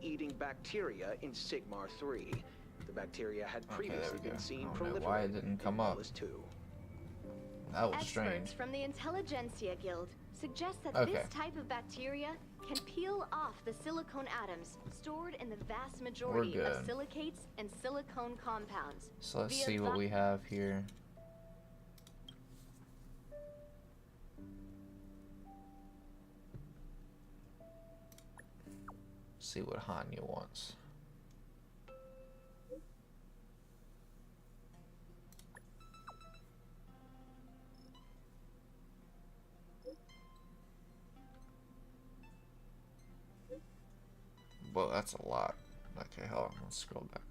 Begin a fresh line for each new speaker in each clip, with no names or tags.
eating bacteria in Sigmar 3. The bacteria had
Okay,
previously been seen proliferating
why it didn't come up. That was strange.
Experts from the Intelligentsia Guild suggest that
Okay.
this type of bacteria can peel off the silicone atoms stored in the vast majority of silicates and silicone compounds.
So let's see what we have here. See what Hanya wants. Well, that's a lot. Okay, hold on, let's scroll back.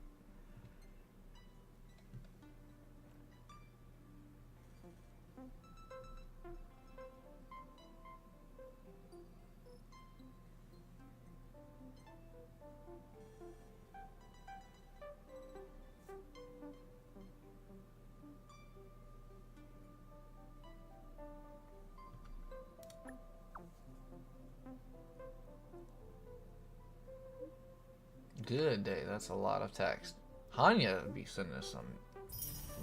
Good day, that's a lot of text. Hanya would be sending us some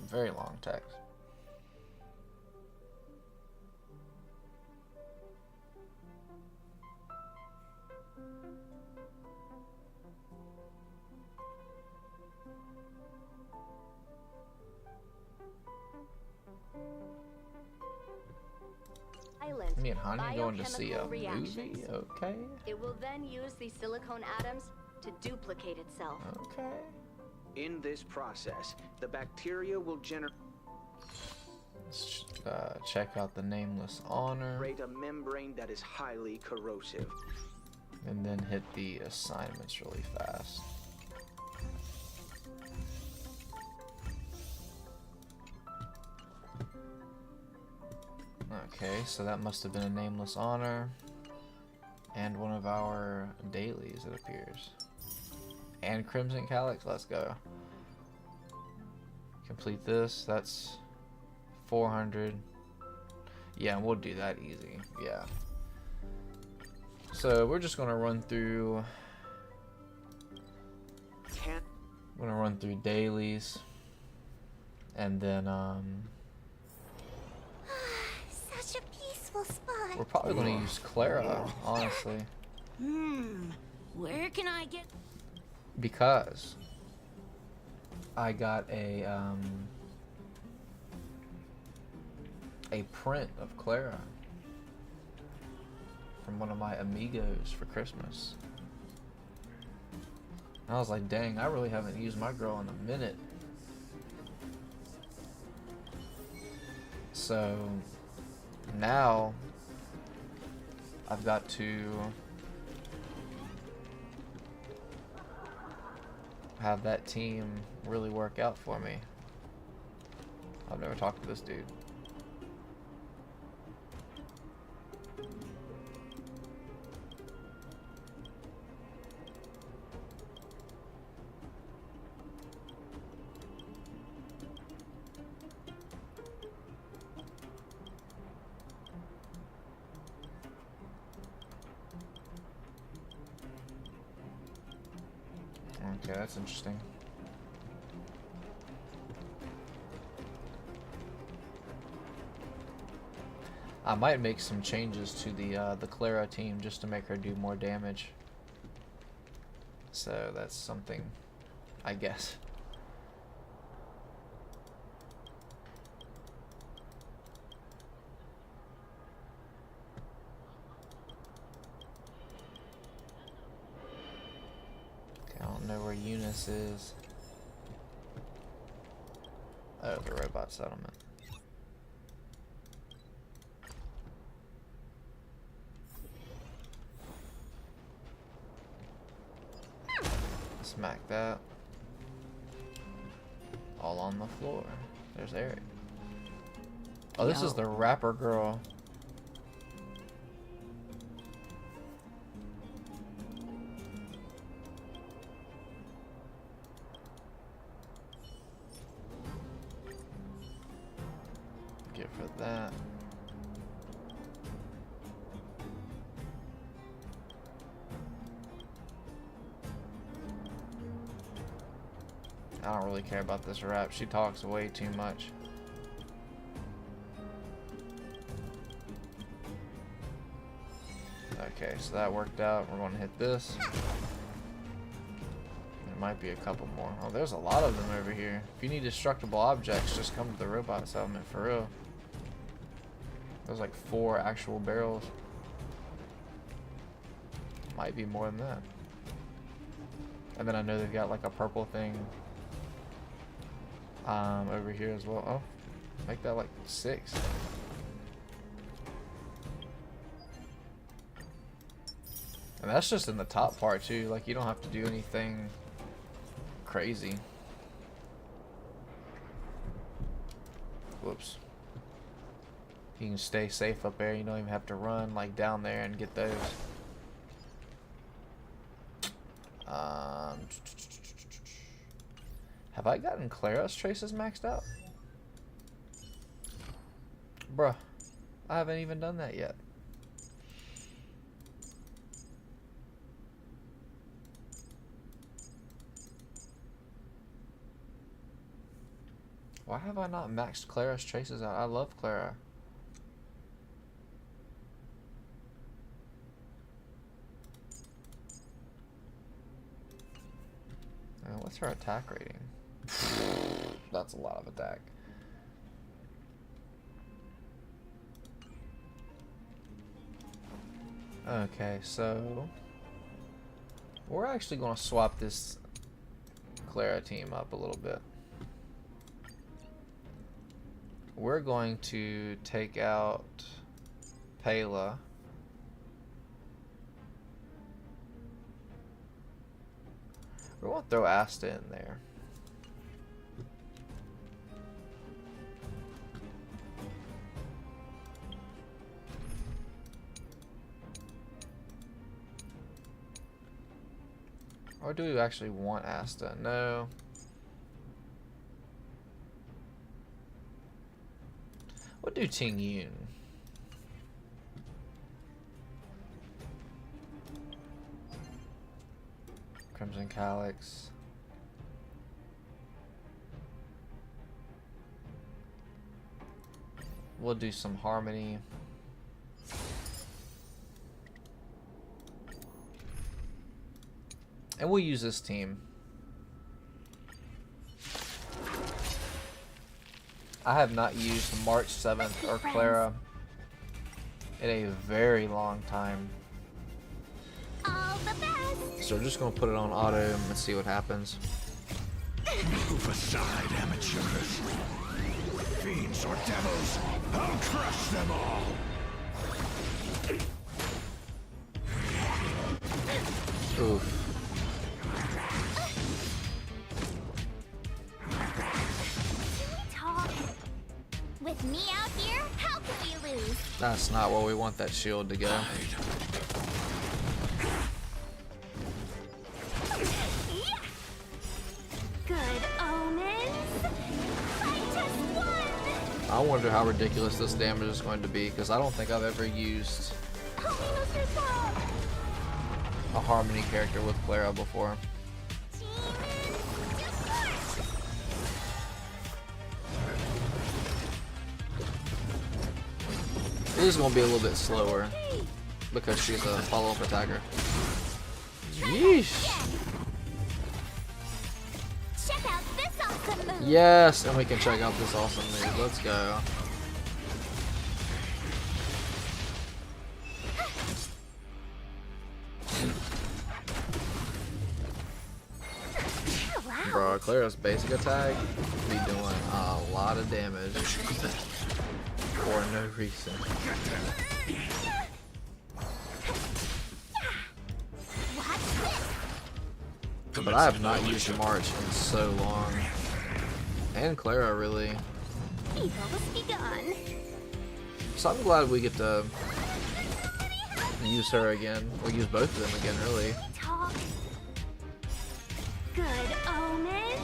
very long text. Me and Hanya going to see a movie? Okay.
It will then use these silicone atoms to duplicate itself.
Okay.
In this process, the bacteria will generate
Let's check out the Nameless Honor.
a membrane that is highly corrosive.
And then hit the assignments really fast. Okay, so that must have been a Nameless Honor. And one of our dailies, it appears. And Crimson Calyx, let's go. Complete this, that's 400. Yeah, we'll do that easy, yeah. So we're just gonna run through dailies. And then
Such a peaceful spot.
we're probably gonna use Clara, honestly.
Where can I get?
Because I got a print of Clara from one of my amigos for Christmas. And I was like, dang, I really haven't used my girl in a minute. So now I've got to have that team really work out for me. I've never talked to this dude. Okay, that's interesting. I might make some changes to the Clara team just to make her do more damage. So that's something, I guess. I don't know where Eunice is. Oh, the robot settlement. Smack that. All on the floor. There's Eric. Oh, this is the rapper girl. Get for that. I don't really care about this rep. She talks way too much. Okay, so that worked out. We're going to hit this. There might be a couple more. Oh, there's a lot of them over here. If you need destructible objects, just come to the robot settlement for real. There's like 4 actual barrels. Might be more than that. And then I know they've got like a purple thing over here as well. Oh, make that like 6. And that's just in the top part too. Like you don't have to do anything crazy. Whoops. You can stay safe up there. You don't even have to run like down there and get those. Have I gotten Clara's traces maxed out? Bruh, I haven't even done that yet. Why have I not maxed Clara's traces out? I love Clara. What's her attack rating? That's a lot of attack. Okay, so we're actually going to swap this Clara team up a little bit. We're going to take out Pela. We're going to throw Asta in there. Or do we actually want Asta? No. We'll do Ting Yun. Crimson Calyx. We'll do some Harmony. And we'll use this team. I have not used March 7th or Clara in a very long time.
All the best.
So we're just going to put it on auto and see what happens.
Move aside, amateurs. Fiends or devils, I'll crush them all.
Oof.
With me out here, how can we lose?
That's not where we want that shield to go.
Good omens. I just won.
I wonder how ridiculous this damage is going to be, because I don't think I've ever used a Harmony character with Clara before. This is going to be a little bit slower because she's a follow-up attacker. Yeesh.
Check out this awesome move.
Yes, and we can check out this awesome move. Let's go. Bro, Clara's basic attack be doing a lot of damage for no reason. But I have not used March in so long. And Clara, really.
Evil was begun.
So I'm glad we get to use her again. We'll use both of them again, really.
Talk. Good omens.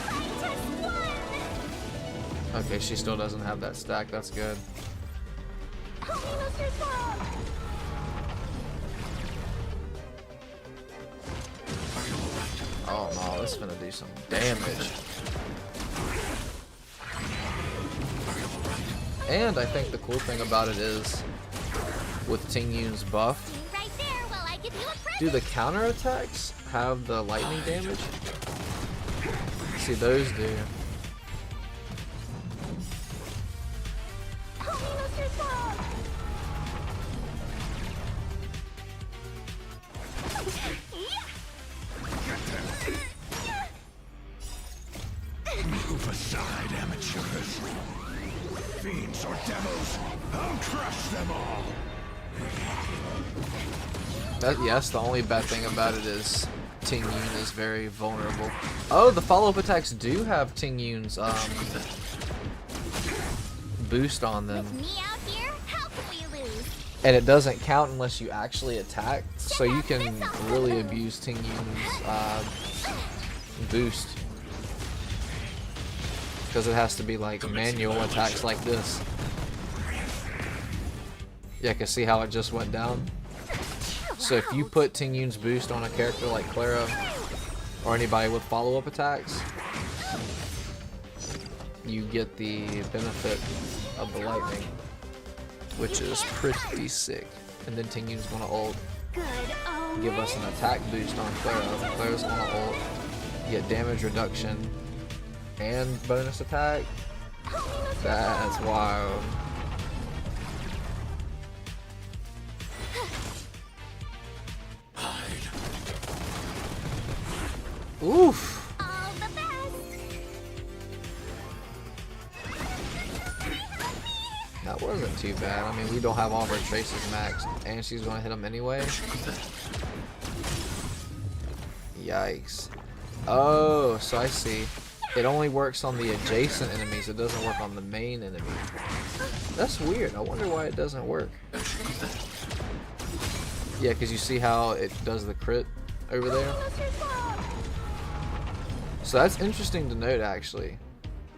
I just won.
Okay, she still doesn't have that stack. That's good. Oh no, That's gonna do some damage. And I think the cool thing about it is, with Ting Yun's buff,
Right there while I give you a present.
do the counter attacks have the lightning damage? See, those do.
Move aside, amateurs. Fiends or devils, I'll crush them all.
Yes, the only bad thing about it is Ting Yun is very vulnerable. Oh, the follow-up attacks do have Ting Yun's boost on them.
With me out here, how can we lose?
And it doesn't count unless you actually attack, so you can really abuse Ting Yun's boost. Because it has to be like manual attacks like this. Yeah, cause see how it just went down? So if you put Ting Yun's boost on a character like Clara, or anybody with follow-up attacks, you get the benefit of the lightning, which is pretty sick. And then Ting Yun's gonna ult, give us an attack boost on Clara. Clara's gonna ult, get damage reduction, and bonus attack. That's wild. Oof.
All the best.
That wasn't too bad. I mean, we don't have all of our traces maxed, and she's gonna hit them anyway. Yikes. Oh, so I see. It only works on the adjacent enemies. It doesn't work on the main enemy. That's weird. I wonder why it doesn't work. Yeah, because you see how it does the crit over there? So that's interesting to note, actually.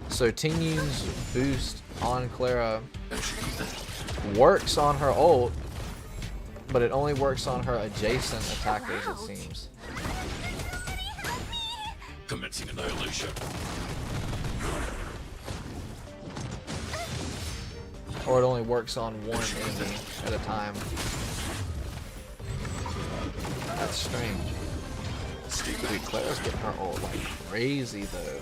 So Ting Yun's boost on Clara works on her ult, but it only works on her adjacent attackers, it seems.
Commencing annihilation.
Or it only works on one enemy at a time. That's strange. Dude, Clara's getting her ult like crazy though.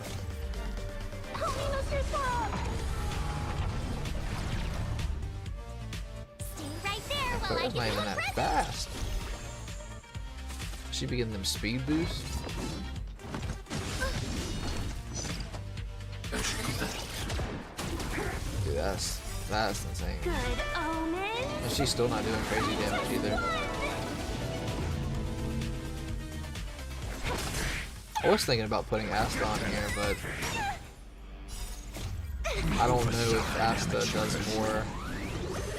Stay right there while I
Clara's
give
not
you
even
a
that
present.
fast. She be getting them speed boosts. Dude, that's insane.
Good omen.
And she's still not doing crazy damage either. I was thinking about putting Asta on here, but I don't know if Asta does more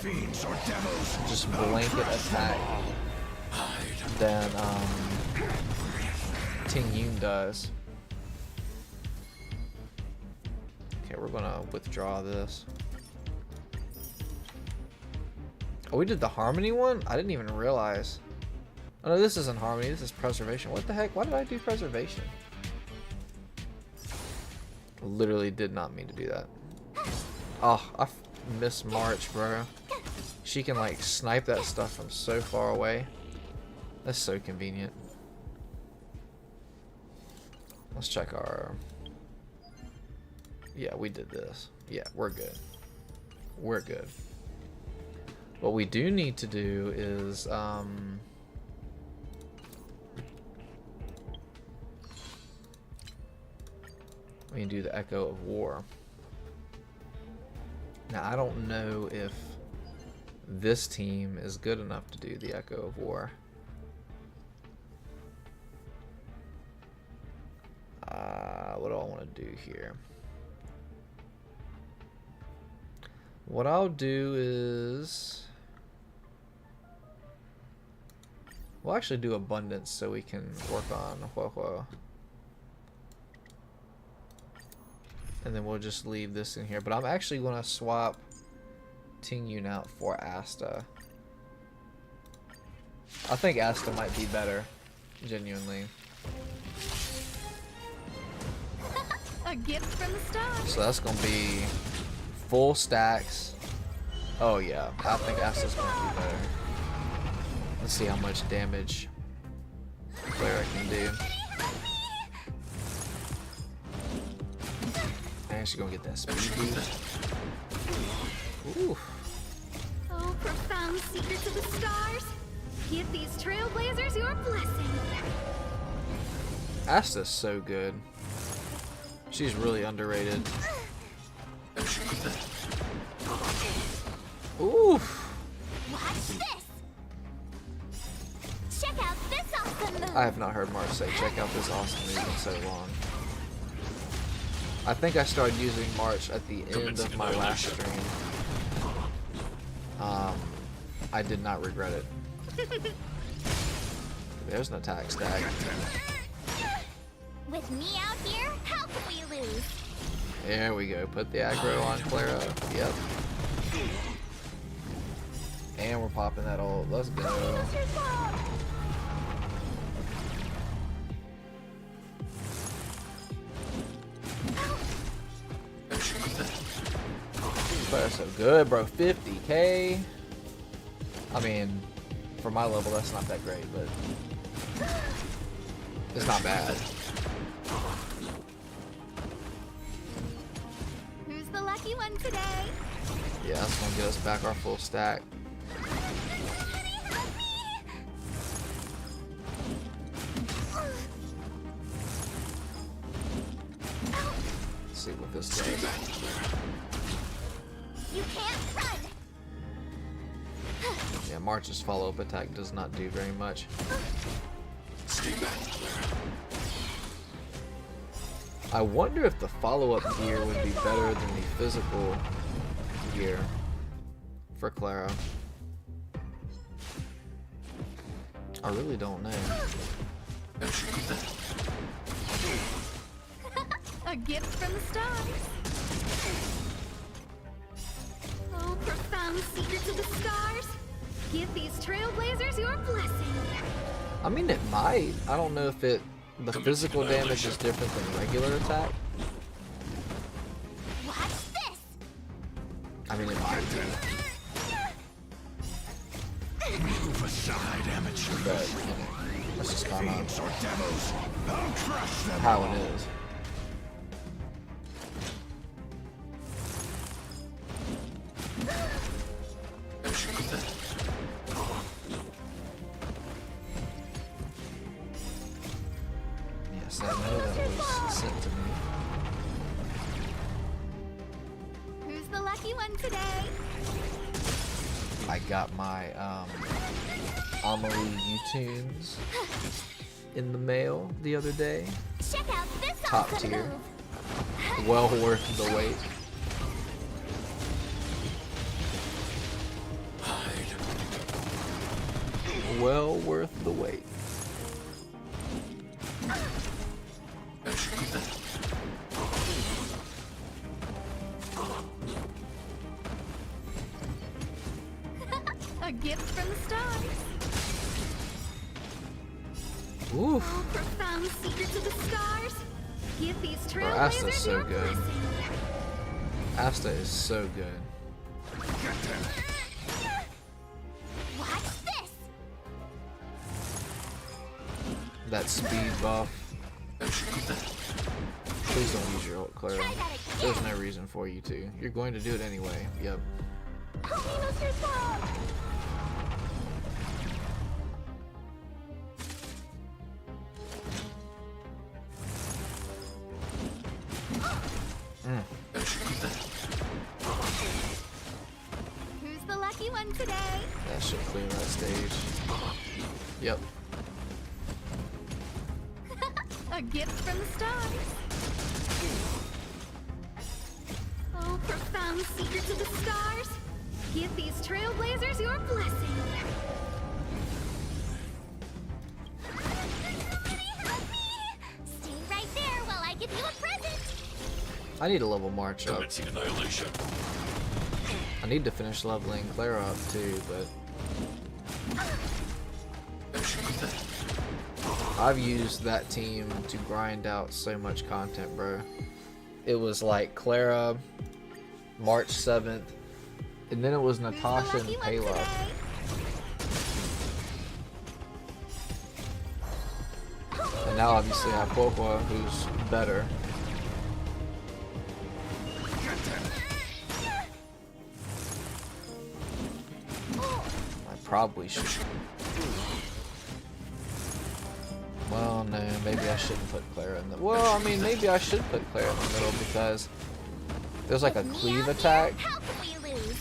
Fiends or devils,
just blanket attack than Ting Yun does. Okay, we're gonna withdraw this. Oh, we did the Harmony one? I didn't even realize. Oh no, this isn't Harmony, this is Preservation. What the heck? Why did I do Preservation? Literally did not mean to do that. Oh, I miss March, bro. She can like snipe that stuff from so far away. That's so convenient. Let's check our... Yeah, we did this. Yeah, we're good. We're good. What we do need to do is we can do the Echo of War. Now I don't know if this team is good enough to do the Echo of War. What do I want to do here? What I'll do is... We'll actually do Abundance so we can work on Huohuo. And then we'll just leave this in here. But I'm actually going to swap Ting Yun out for Asta. I think Asta might be better, genuinely.
A gift from the stars.
So that's gonna be full stacks. Oh yeah, I think Asta's gonna be better. Let's see how much damage Clara can do. And she's gonna get that speed boost. Ooh.
Oh, profound secrets of the stars. Give these trailblazers your blessing.
Asta's so good. She's really underrated. Oof.
Watch this. Check out this awesome move.
I have not heard Mark say check out this awesome move in so long. I think I started using March at the end of my last stream. I did not regret it. There's an attack stack.
With me out here, how can we lose?
There we go. Put the aggro on Clara. Yep. And we're popping that ult. Let's go. Clara's so good, bro. 50k. I mean, for my level, that's not that great, but it's not bad.
Who's the lucky one today?
Yeah, that's gonna get us back our full stack. Let's see what this does.
You can't run.
Yeah, March's follow-up attack does not do very much.
Stay back, Clara.
I wonder if the follow-up gear would be better than the physical gear for Clara. I really don't know.
A gift from the stars. Oh, profound secrets of the stars. Give these trailblazers your blessing.
I mean, it might. I don't know if the physical damage is different than regular attack.
Watch this.
I mean, it might be.
Move aside, amateurs.
But, you know, that's just kind
Fiends
of
or devils, I'll crush them
how
all.
it is. Yes, I know that was sent to me.
Who's the lucky one today?
I got my Amaru U-Tunes in the mail the other day.
Check out this
Top
awesome
tier.
move.
Well worth the wait. Well worth the wait.
A gift from the stars.
Oof.
Oh, profound secrets of the stars. Give these
Bro, Asta's
trailblazers
so
your
good.
blessing.
Asta is so good.
Watch this.
That speed buff. Please don't use your ult, Clara.
Try that
There's
again.
no reason for you to. You're going to do it anyway. Yep.
Who's the lucky one today?
That should clear that stage. Yep.
A gift from the stars. Oh, profound secrets of the stars. Give these trailblazers your blessing.
Stay right there while I give you a present.
I need to level March up.
Commencing annihilation.
I need to finish leveling Clara up too, but I've used that team to grind out so much content, bro. it was like Clara, March 7th, and then it was Natasha and Payla. And now obviously I have Poco, who's better. I probably should. Well, no, maybe I shouldn't put Clara in the... Well, I mean, maybe I should put Clara in the middle because there's like a cleave attack.
How can we lose?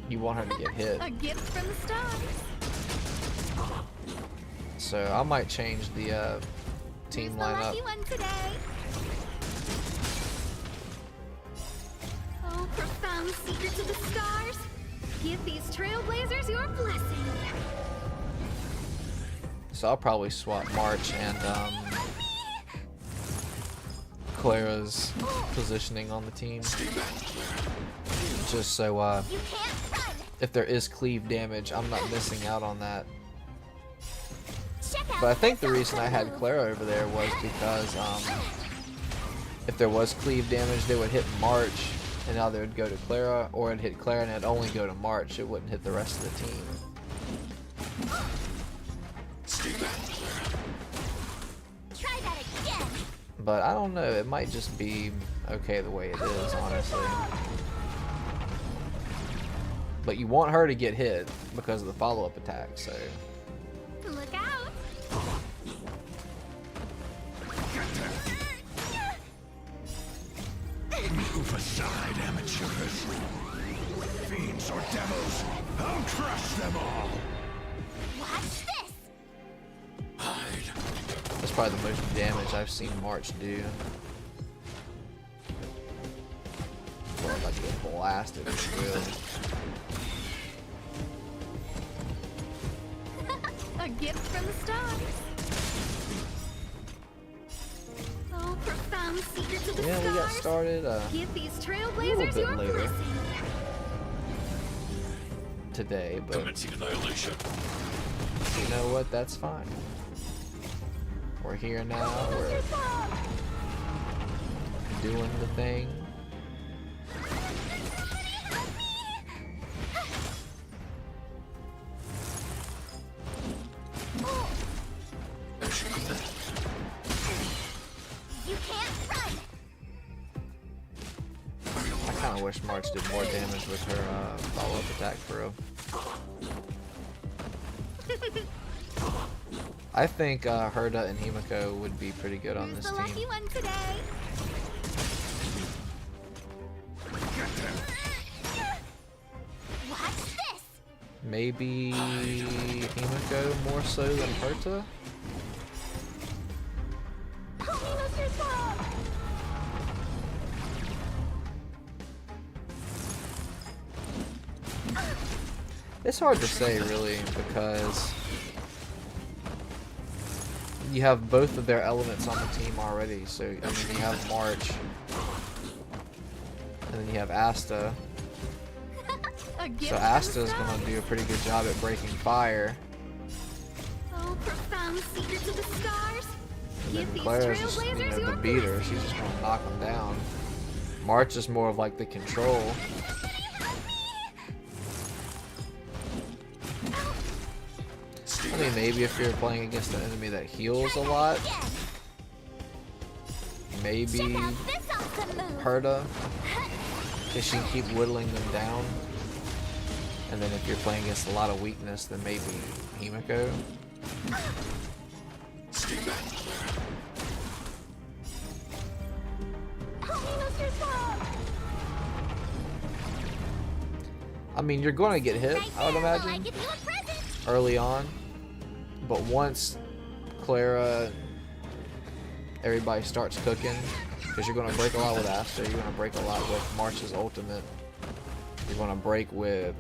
You want her to get hit.
A gift from the stars.
So I might change the team lineup.
Lucky one today.
Oh, profound secrets of the stars. Give these trailblazers your blessing.
So I'll probably swap March and Clara's positioning on the team. Just so
You can't run.
if there is cleave damage, I'm not missing out on that.
Check out
But I think the
this
reason I
awesome
had
move.
Clara over there was because if there was cleave damage, they would hit March, and now they would go to Clara, or it'd hit Clara and it'd only go to March. It wouldn't hit the rest of the team.
Try that again.
But I don't know. It might just be okay the way it is, honestly. But you want her to get hit because of the follow-up attack, so...
Look out.
Move aside, amateurs. Fiends or devils, I'll crush them all.
Watch this.
Hide.
That's probably the most damage I've seen March do. Well, I'm about to get blasted for real.
A gift from the stars. Oh, profound secrets of the
Yeah,
stars.
we got started
Give these
a
trailblazers
little
your
bit later
blessing.
today, but
Commencing annihilation.
you know what? That's fine. We're here now. We're doing the thing.
You can't run.
I kind of wish March did more damage with her follow-up attack for real. I think Herda and Himiko would be pretty good on
Who's
this
the lucky
team.
one today? Watch this.
Maybe Himiko more so than Herta? It's hard to say really because you have both of their elements on the team already. So I mean you have March and then you have Asta.
A gift
So
from
Asta's
the
gonna
stars.
do a pretty good job at breaking fire.
Oh, profound secrets of the stars.
And then
Give these
Clara's just,
trailblazers
the
your
beater.
blessing.
She's just gonna knock them down. March is more of like the control. I mean, maybe if you're playing against an enemy that heals a lot, maybe
Check out this awesome move.
Herta, because she can keep whittling them down. And then if you're playing against a lot of weakness, then maybe Himiko. I mean, you're going to get hit, I would
I
imagine,
give you a present.
early on. But once Clara, everybody starts cooking, because you're going to break a lot with Asta, you're going to break a lot with March's ultimate. You're going to break with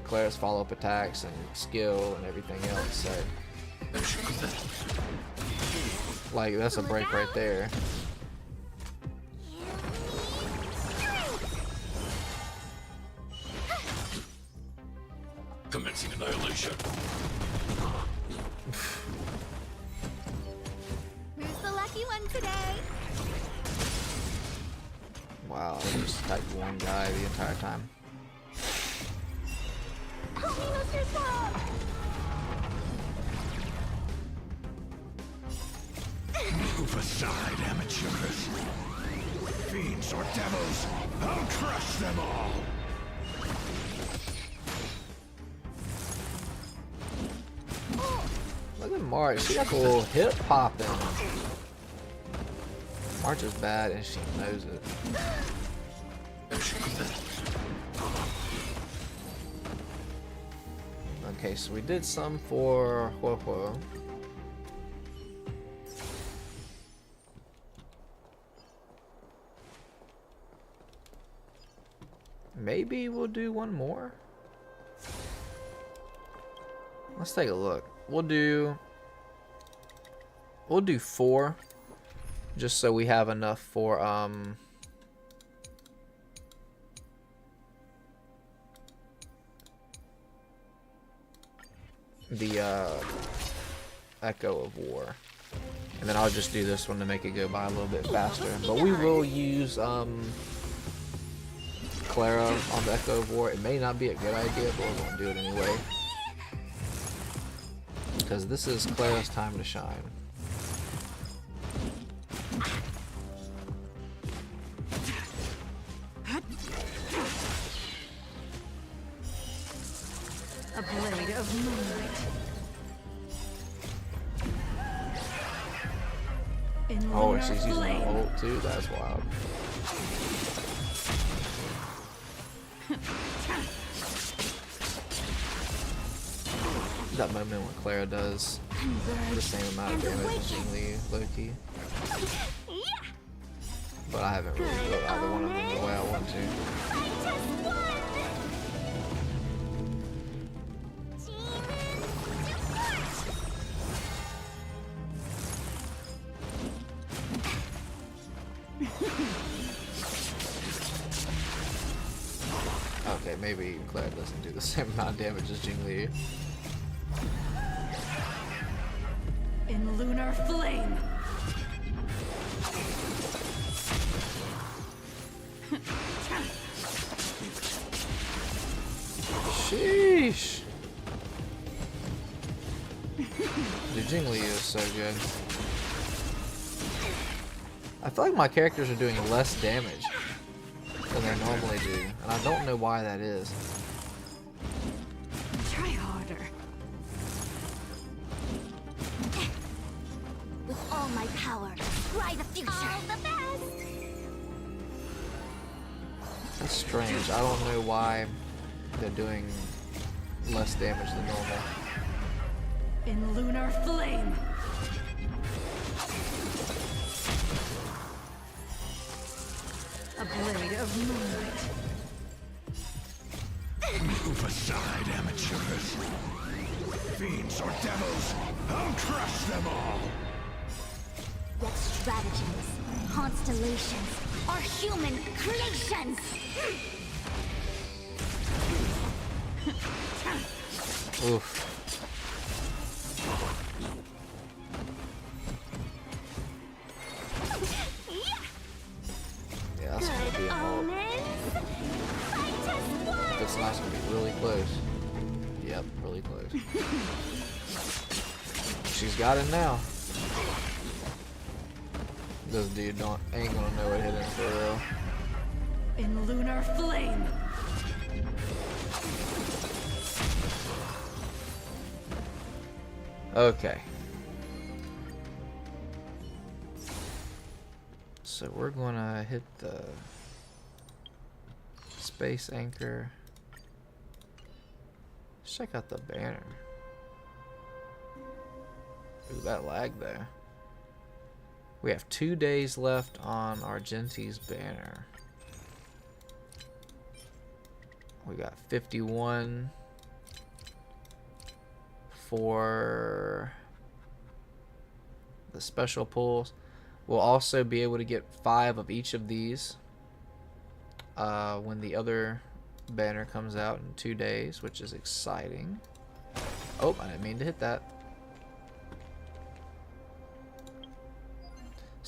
Clara's follow-up attacks and skill and everything else. So, like, that's a break right there.
Commencing annihilation.
Who's the lucky one today?
Wow, I just attacked one guy the entire time.
Help me, Mr. Sub!
Move aside, amateurs. Fiends or devils, I'll crush them all.
Look at March. She got the little hip popping. March is bad and she knows it. Okay, so we did some for Huo. Maybe we'll do one more. Let's take a look. We'll do 4, just so we have enough for the Echo of War, and then I'll just do this one to make it go by a little bit faster. But we will use Clara on the Echo of War. It may not be a good idea, but we're gonna do it anyway, because this is Clara's time to shine.
A blade of moonlight.
Oh, and she's using the ult too? That's wild. That moment when Clara does the same amount of damage as Jingli, low-key. But I haven't really built either one of them the way I want to. Okay, maybe Clara doesn't do the same amount of damage as Jingli.
In lunar flame.
Sheesh. The Jingli is so good. I feel like my characters are doing less damage than they normally do, and I don't know why that is.
Try harder.
With all my power, fly the future. All the best.
That's strange. I don't know why they're doing less damage than normal.
In lunar flame. A blade of moonlight.
Move aside, amateurs. Fiends or devils, I'll crush them all.
Yet stratagems, constellations, are human creations.
Oof. Yeah, that's gonna be a ult. It's not gonna be really close. Yep, really close. She's got it now. This dude ain't gonna know what hit him for real.
In lunar flame.
Okay. So we're gonna hit the space anchor. Let's check out the banner. Ooh, that lag there. We have 2 days left on Argenti's banner. We got 51 for the special pulls. We'll also be able to get 5 of each of these when the other banner comes out in 2 days, which is exciting. Oh, I didn't mean to hit that.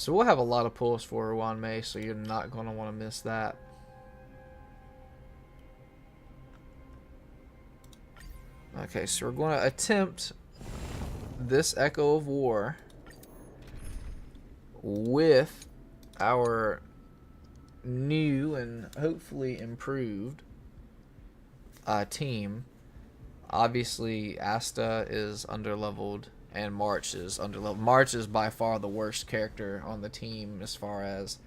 So we'll have a lot of pulls for Wanmei, so you're not going to want to miss that. Okay, so we're going to attempt this Echo of War with our new and hopefully improved team. Obviously, Asta is underleveled and March is underleveled. March is by far the worst character on the team as far as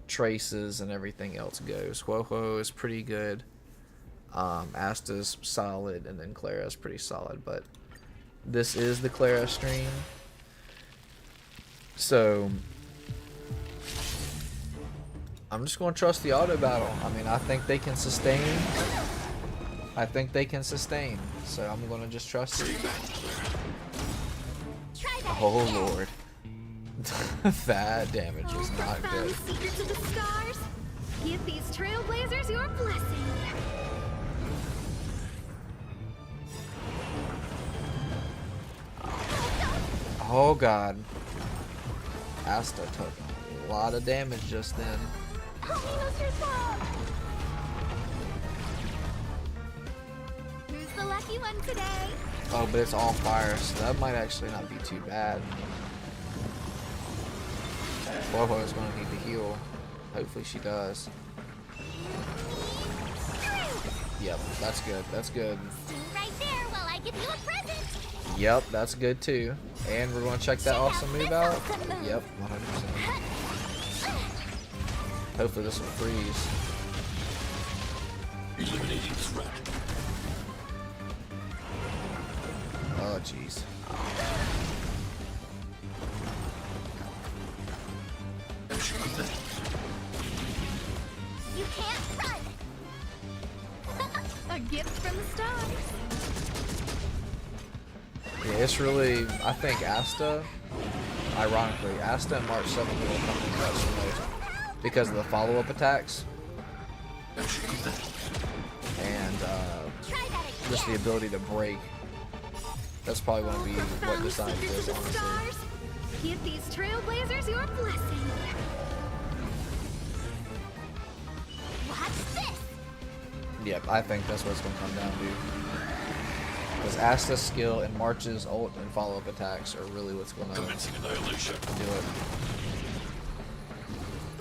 traces and everything else goes. Huohuo is pretty good. Asta's solid, and then Clara's pretty solid. But this is the Clara stream, so I'm just going to trust the auto battle. I mean, I think they can sustain. So I'm going to just trust it. Oh lord. That damage is not good.
Secrets of the stars. Give these trailblazers your blessing.
Oh god. Asta took a lot of damage just then.
Who's the lucky one today?
Oh, but it's all fire, so that might actually not be too bad. Huohuo is going to need to heal. Hopefully she does. Yep, that's good. That's good.
Stay right there while I give you a present.
Yep, that's good too. And we're going to check that awesome move out. Yep, 100%. Hopefully this will freeze.
Eliminating threat.
Oh, jeez.
You can't run. A gift from the stars.
Yeah, it's really, I think Asta, ironically, Asta and March 7 will come in clutch the most because of the follow-up attacks. And just the ability to break. That's probably going to be what decides this, honestly.
Give these trailblazers your blessing. Watch this.
Yep, I think that's what it's going to come down to. Because Asta's skill and March's ult and follow-up attacks are really what's going to do it.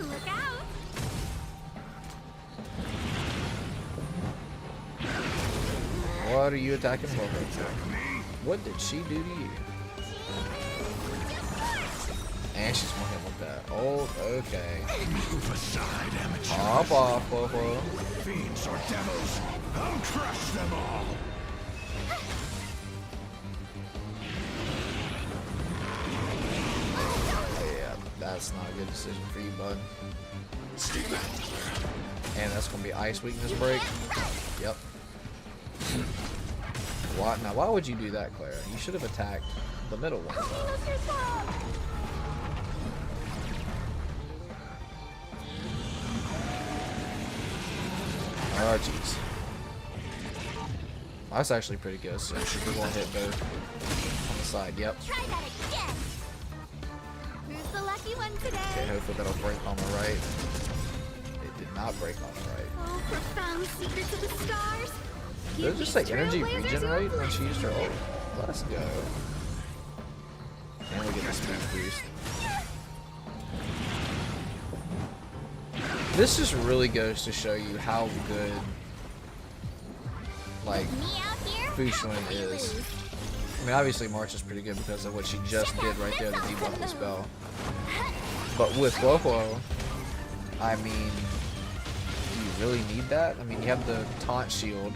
Look out.
What are you attacking for? What did she do to you? And she's going to hit with that. Oh, okay.
Move aside, amateurs.
Hop off, Huohuo.
Fiends or devils, I'll crush them all.
Yeah, that's not a good decision for you, bud. And that's going to be ice weakness break. Yep. Why, now, why would you do that, Clara? You should have attacked the middle one. Oh, jeez. That's actually pretty good, so we're going to hit both on the side. Yep.
Try that again. Who's the lucky one today?
Okay, hopefully that'll break on the right. It did not break on the right.
Oh, profound secrets of the stars.
Did it just say energy regenerate when she used her ult? Let's go. And we get the speed boost. This just really goes to show you how good, like, Fu Xuan is. I mean, obviously March is pretty good because of what she just did right there to debuff the spell. But with Huohuo, I mean, do you really need that? I mean, you have the taunt shield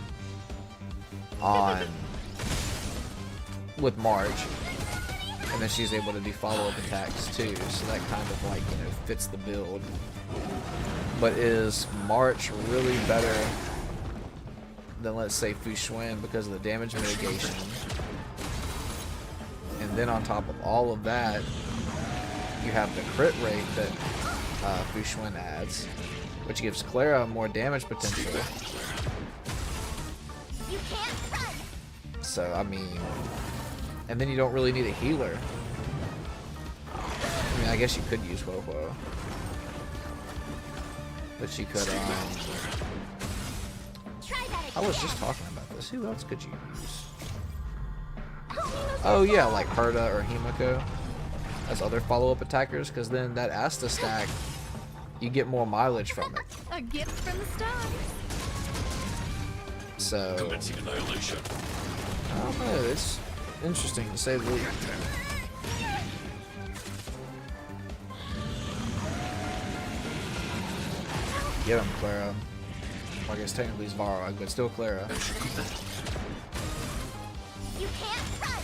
on with March, and then she's able to do follow-up attacks too, so that kind of, like, you know, fits the build. But is March really better than, let's say, Fu Xuan because of the damage mitigation? And then on top of all of that, you have the crit rate that Fu Xuan adds, which gives Clara more damage potential.
You can't run.
So, I mean, and then you don't really need a healer. I mean, I I guess you could use Woho. But you could, I was just talking about this. Who else could you use? Oh yeah, like Herta or Himiko as other follow-up attackers, because then that Asta stack, you get more mileage from it.
A gift from the stars.
So,
Commencing annihilation.
I don't know, it's interesting to say the least. Get him, Clara. Well, I guess technically it's Varog, but still Clara.
You can't run.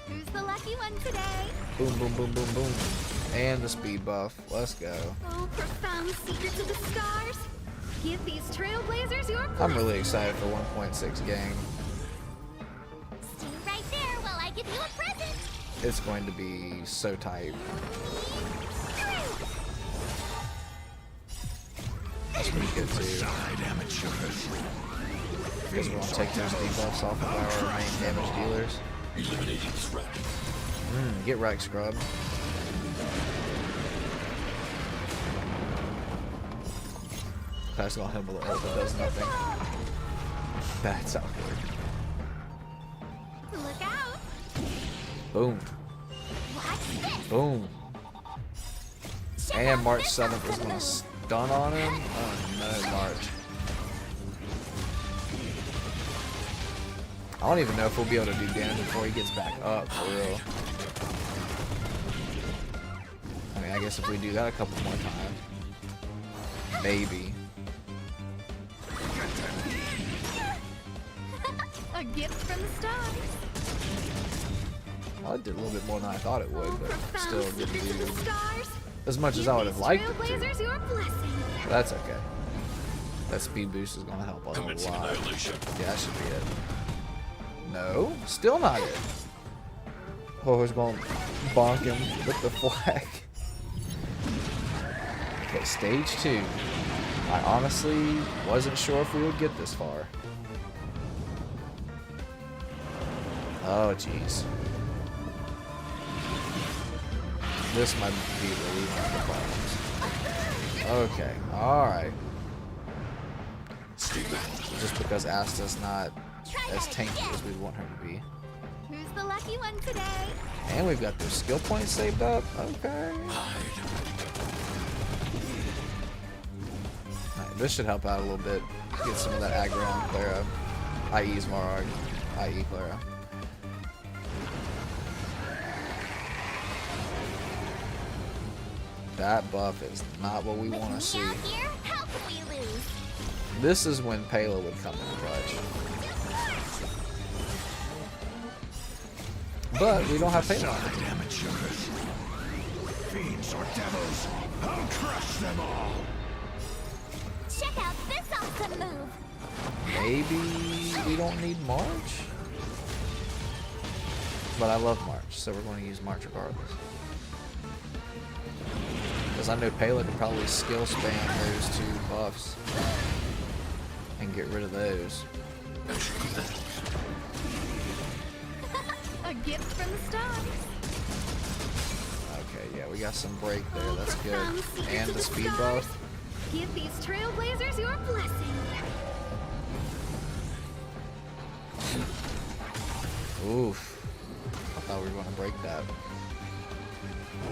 Who's the lucky one today?
Boom, boom, boom, boom, boom. And the speed buff. Let's go.
Oh, profound secrets of the stars. Give these trailblazers your
I'm
blessing.
really excited for 1.6 game.
Stay right there while I give you a present.
It's going to be so tight. That's pretty good too.
Side amateurs.
Because we want to take those debuffs off of our main damage dealers.
Eliminating threat.
Get wrecked, scrub. That's gonna hit with the ult that does nothing. That's awkward.
Look out.
Boom.
Watch this.
Boom.
Check
And
out
March
this
7th is
awesome
gonna
move.
stun on him. Oh no, March. I don't even know if we'll be able to do damage before he gets back up, for real. I mean, I guess if we do that a couple more times. Maybe.
A gift from the stars.
Well, it did a little bit more than I thought it would,
Oh,
but
profound
still didn't
secrets of the
do
stars.
as much as I would have
These
liked it
trailblazers
to.
your blessing.
But that's okay. That speed boost is gonna help us a
Commencing
lot.
annihilation.
Yeah, that should be it. No, still not it. Oh, he's gonna bonk him with the flag. Okay, stage 2. I honestly wasn't sure if we would get this far. Oh, jeez. This might be where we have the problems. Okay, alright. Just because Asta's not as tanky as we want her to be.
Who's the lucky one today?
And we've got those skill points saved up. Okay. Alright, this should help out a little bit. Get some of that aggro on Clara. I.e. Svarog. I.e. Clara. That buff is not what we
With
want
me
to see.
out here, how can we lose?
This is when Pela would come in clutch. But we don't have Pela.
Side amateurs. Fiends or devils, I'll crush them all.
Check out this awesome move.
Maybe we don't need March? But I love March, so we're going to use March regardless. Because I know Pela can probably skill spam those 2 buffs and get rid of those.
A gift from the stars.
Okay, yeah, we got some break there. That's good.
Profound secrets
And
of
the speed
stars.
buff.
Give these trailblazers your blessing.
Oof. I thought we were going to break that.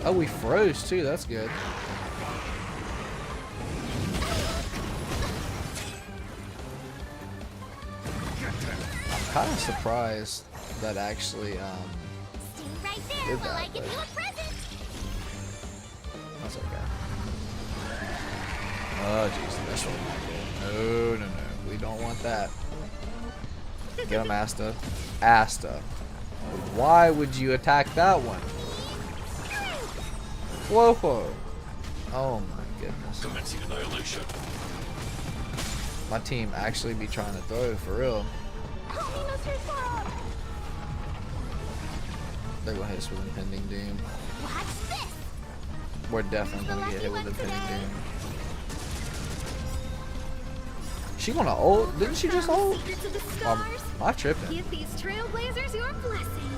Oh, we froze too. That's good. I'm kind of surprised that actually,
Stay right there
Did
while
that,
I give
but-
you a present.
that's okay. Oh, jeez, that's really not good. No, no, no. We don't want that. Get him, Asta. Asta. Why would you attack that one? Whoa, whoa. Oh my goodness.
Commencing annihilation.
My team actually be trying to throw for real. They're gonna hit us with impending doom.
Watch this.
We're definitely gonna get hit with impending doom. She gonna ult? Didn't she just ult?
Secrets of the stars.
Am I tripping?
Give these trailblazers your blessing.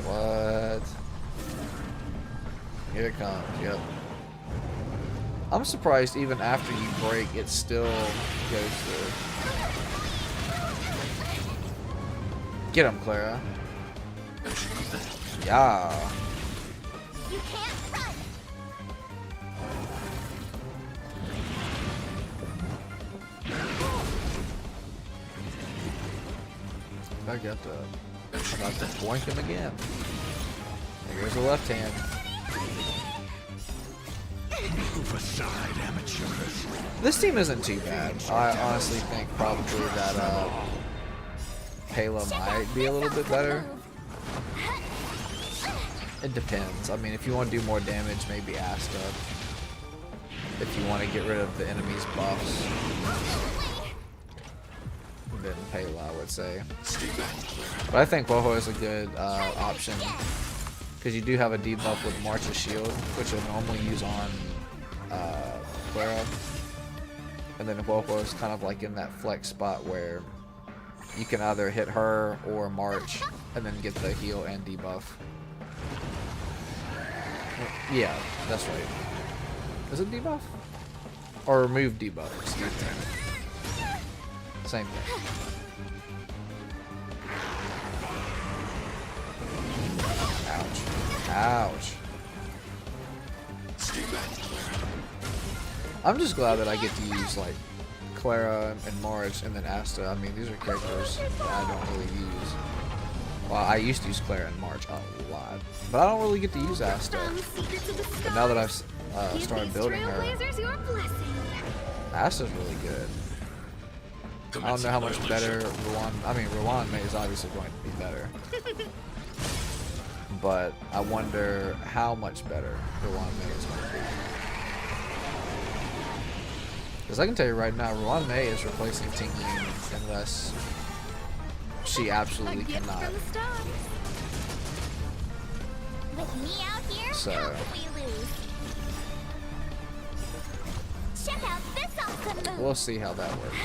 What? Here it comes. Yep. I'm surprised even after you break, it still goes through. Get him, Clara. Yeah.
You can't run.
I got to boink him again. There goes the left hand.
Move aside, amateurs.
This team isn't too bad. I honestly think probably that Pela might be a little bit better. It depends. I mean, if you want to do more damage, maybe Asta. If you want to get rid of the enemy's buffs, then Pela, I would say. But I think Woho is a good option because you do have a debuff with March's shield, which you'll normally use on Clara. And then Woho is kind of like in that flex spot where you can either hit her or March and then get the heal and debuff. Yeah, that's right. Is it debuff? Or remove debuff? Excuse me. Same thing. Ouch. Ouch. I'm just glad that I get to use like Clara and March and then Asta. I mean, these are characters that I don't really use. Well, I used to use Clara and March a lot, but I don't really get to use Asta. But now that I've started building her, Asta's really good. I don't know how much better Rowan May is obviously going to be better. But I wonder how much better Rowan May is going to be. Because I can tell you right now, Rowan May is replacing Tingyun unless she absolutely cannot.
With me out here,
So
how could we lose? Check out this awesome move.
we'll see how that works.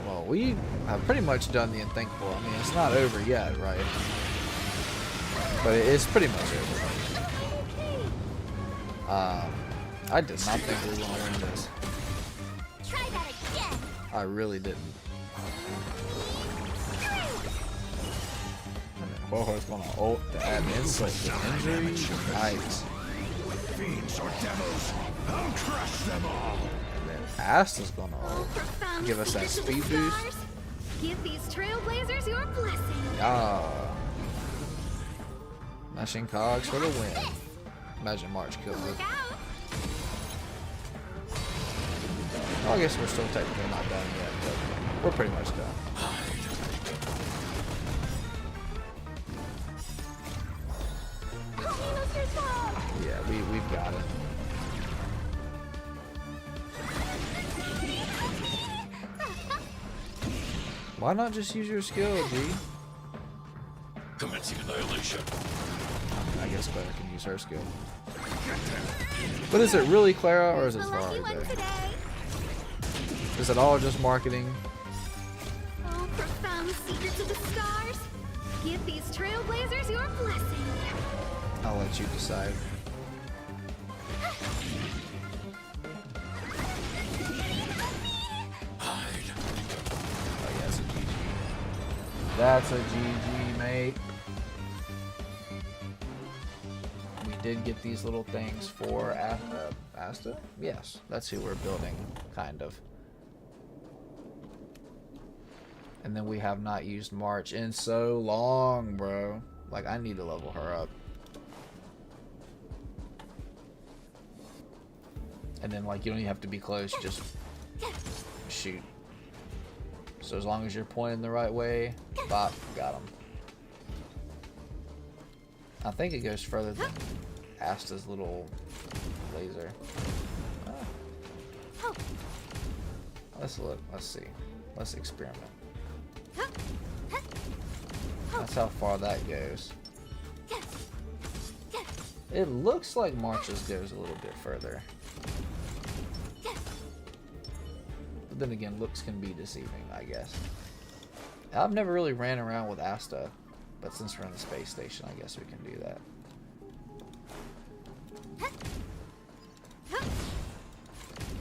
Well, we have pretty much done the unthinkable. I mean, it's not over yet, right? But it is pretty much over. I did not think we were going to win this.
Try that again.
I really didn't. And then Boho's going to ult to add insult to injury. Nice.
Fiends or devils, I'll crush them all.
And then Asta's going to ult. Give us that speed boost.
Give these trailblazers your blessing.
Yeah. Mashing cogs for the win. Imagine March killed it. Well, I guess we're still technically not done yet, but we're pretty much done. Yeah, we've got it. Why not just use your skill, G?
Commencing annihilation.
I guess Clara can use her skill. But is it really Clara or is it
The lucky one
Ferrari?
today.
Is it all just marketing?
Oh, profound secrets of the stars. Give these trailblazers your blessing.
I'll let you decide. Oh yeah, it's a GG. That's a GG, mate. We did get these little things for Asta? Yes, that's who we're building, kind of. And then we have not used March in so long, bro. Like, I need to level her up. And then, like, you don't even have to be close, just shoot. So as long as you're pointing the right way, bop, got him. I think it goes further than Asta's little laser. Oh. Let's look, let's see. Let's experiment. That's how far that goes. It looks like March's goes a little bit further. But then again, looks can be deceiving, I guess. I've never really ran around with Asta, but since we're in the space station, I guess we can do that.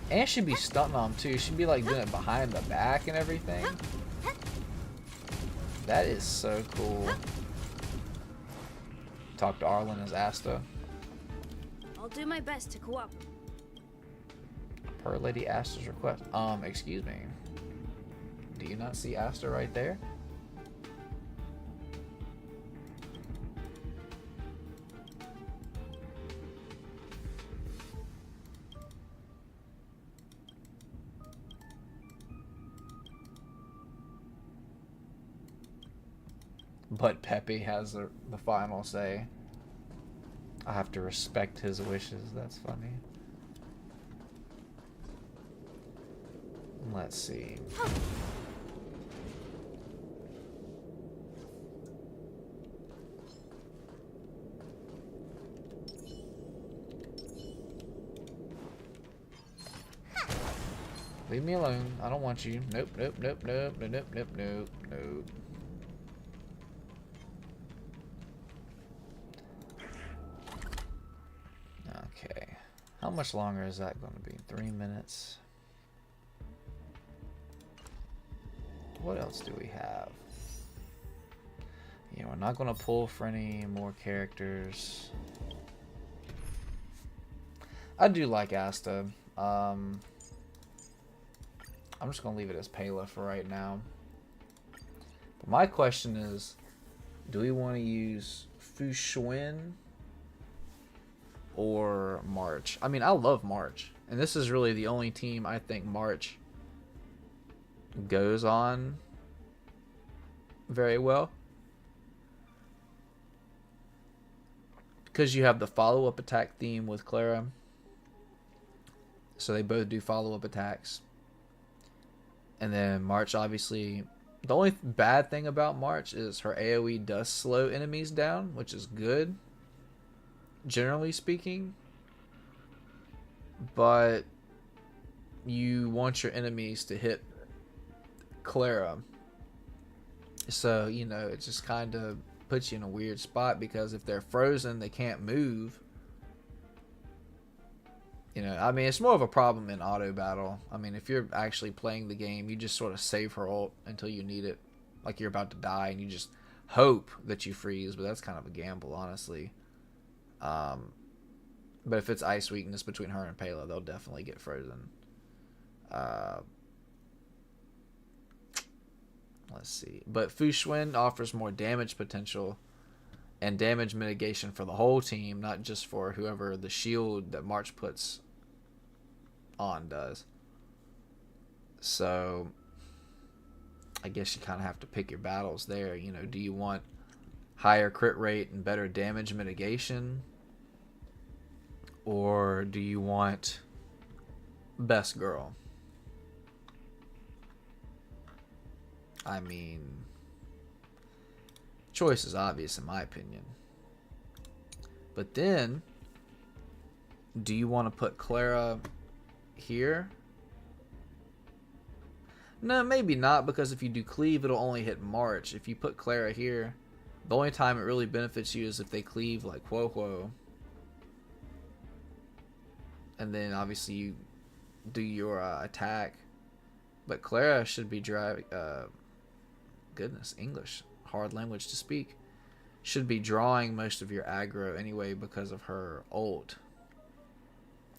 And she'd be stunting on him too. She'd be like doing it behind the back and everything. That is so cool. Talk to Arlen as Asta.
I'll do my best to cooperate.
Per Lady Asta's request. Excuse me. Do you not see Asta right there? But Pepe has the final say. I have to respect his wishes. That's funny. Let's see. Leave me alone. I don't want you. Nope, nope, nope, nope, nope, nope, nope, nope, nope. Okay. How much longer is that going to be? 3 minutes. What else do we have? Yeah, we're not going to pull for any more characters. I do like Asta. I'm just going to leave it as Pela for right now. But my question is, do we want to use Fu Xuan or March? I mean, I love March. And this is really the only team I think March goes on very well. Because you have the follow-up attack theme with Clara. So they both do follow-up attacks. And then March, obviously, the only bad thing about March is her AoE does slow enemies down, which is good, generally speaking. But you want your enemies to hit Clara. So, you know, it just kind of puts you in a weird spot, because if they're frozen, they can't move. You know, I mean, it's more of a problem in auto battle. I mean, if you're actually playing the game, you just sort of save her ult until you need it. Like you're about to die and you just hope that you freeze, but that's kind of a gamble, honestly. But if it's ice weakness between her and Pela, they'll definitely get frozen. Let's see. But Fu Xuan offers more damage potential and damage mitigation for the whole team, not just for whoever the shield that March puts on does. So I guess you kind of have to pick your battles there. You know, do you want higher crit rate and better damage mitigation, or do you want best girl? I mean, choice is obvious in my opinion. But then, do you want to put Clara here? No, maybe not, because if you do cleave, it'll only hit March. If you put Clara here, the only time it really benefits you is if they cleave like Whoa. And then obviously you do your attack. But Clara should be driving... goodness, English, hard language to speak, should be drawing most of your aggro anyway because of her ult.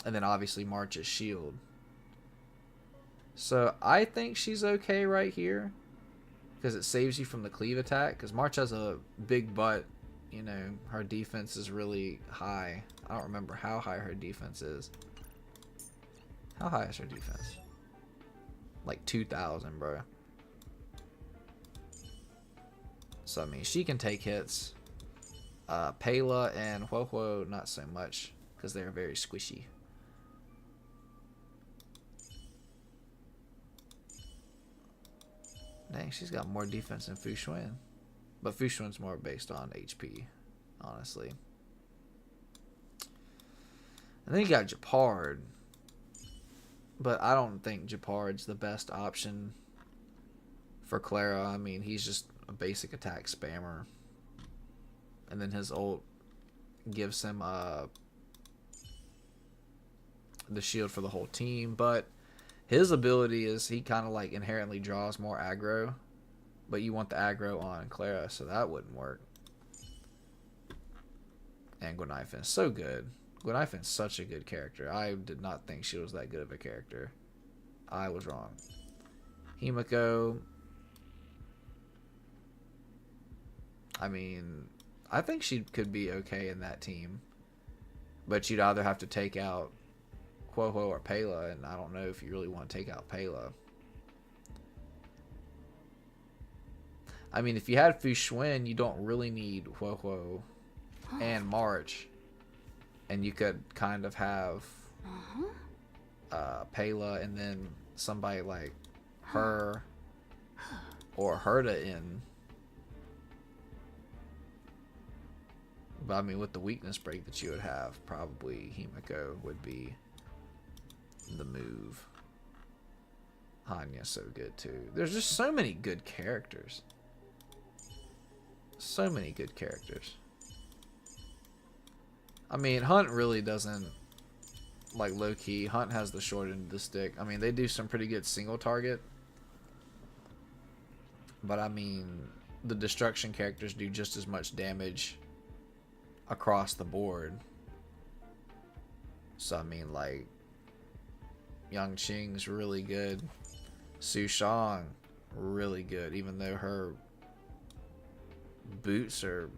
And then obviously March's shield. So I think she's okay right here, because it saves you from the cleave attack, because March has a big butt. You know, her defense is really high. I don't remember how high her defense is. How high is her defense? Like 2,000, bro. So, I mean, she can take hits. Pela and Whoa, not so much, because they're very squishy. Dang, she's got more defense than Fu Xuan. But Fu Xuan's more based on HP, honestly. And then you got Japard. But I don't think Japard's the best option for Clara. I mean, he's just a basic attack spammer. And then his ult gives him the shield for the whole team. But his ability is he kind of like inherently draws more aggro. But you want the aggro on Clara, so that wouldn't work. And Gwenifen's so good. Gwenifen's such a good character. I did not think she was that good of a character. I was wrong. Himiko. I mean, I think she could be okay in that team. But you'd either have to take out Huohuo or Pela, and I don't know if you really want to take out Pela. I mean, if you had Fu Xuan, you don't really need Huohuo and March. And you could kind of have Pela and then somebody like her or Herta in. But I mean, with the weakness break that you would have, probably Himiko would be the move. Hanya's so good too. There's just so many good characters. So many good characters. I mean, Hunt really doesn't, like, low-key. Hunt has the short end of the stick. I mean, they do some pretty good single target. But, I mean, the destruction characters do just as much damage across the board. So, I mean, like, Yang Qing's really good. Su Shang, really good. Even though her boots are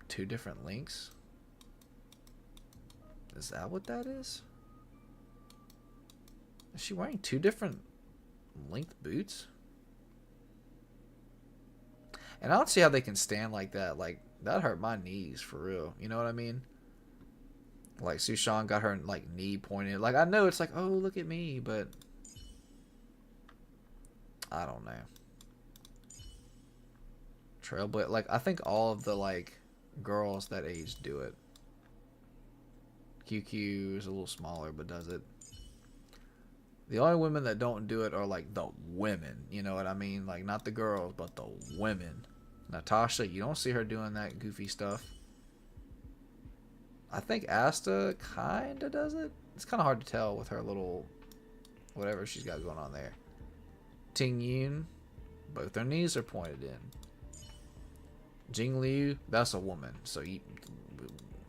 2 different links. Is that what that is? Is she wearing 2 different length boots? And I don't see how they can stand like that. Like, that hurt my knees for real. You know what I mean? Like, Su Shang got her, like, knee pointed. Like, I know it's like, oh, look at me, but I don't know. Trailblazer, like, I think all of the, like, girls that age do it. QQ is a little smaller, but does it. The only women that don't do it are, like, the women. You know what I mean? Like, not the girls, but the women. Natasha, you don't see her doing that goofy stuff. I think Asta kind of does it. It's kind of hard to tell with her little whatever she's got going on there. Ting Yun, both their knees are pointed in. Jing Liu, that's a woman. So you,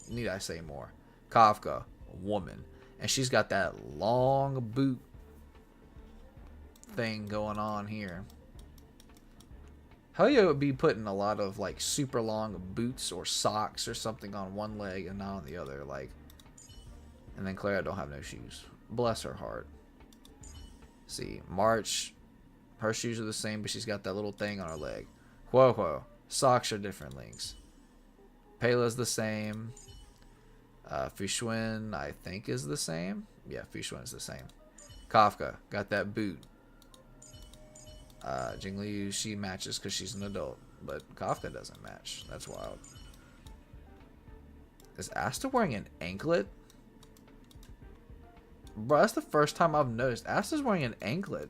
need I say more? Kafka, a woman. And she's got that long boot thing going on here. Helio would be putting a lot of like super long boots or socks or something on one leg and not on the other. Like, and then Clara don't have no shoes. Bless her heart. See, March, her shoes are the same, but she's got that little thing on her leg. Huohuo, socks are different lengths. Pela's the same. Fu Xuan, I think, is the same. Yeah, Fu Xuan is the same. Kafka, got that boot. Jing Liu, she matches because she's an adult. But Kafka doesn't match. That's wild. Is Asta wearing an anklet? Bro, that's the first time I've noticed. Asta's wearing an anklet.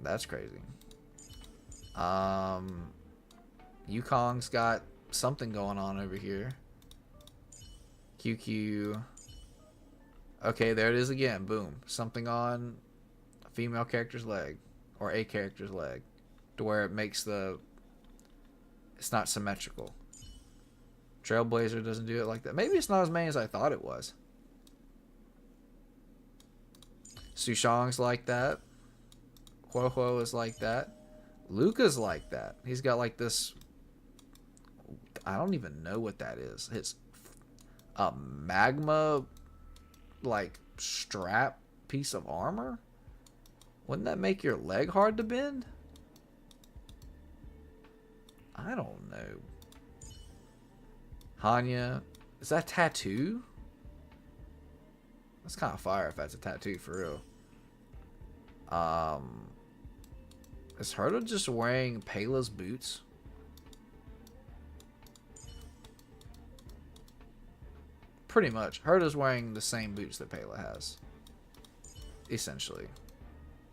That's crazy. Yukong's got something going on over here. QQ. Okay, there it is again. Boom. Something on a female character's leg. Or a character's leg. To where it makes the... It's not symmetrical. Trailblazer doesn't do it like that. Maybe it's not as many as I thought it was. Su Shang's like that. Huohuo is like that. Luca's like that. He's got like this... I don't even know what that is. It's a magma like strap piece of armor. Wouldn't that make your leg hard to bend? I don't know. Hanya, is that a tattoo? That's kind of fire if that's a tattoo for real. Is Herta just wearing Pela's boots? pretty much. Herta's wearing the same boots that Pela has. Essentially.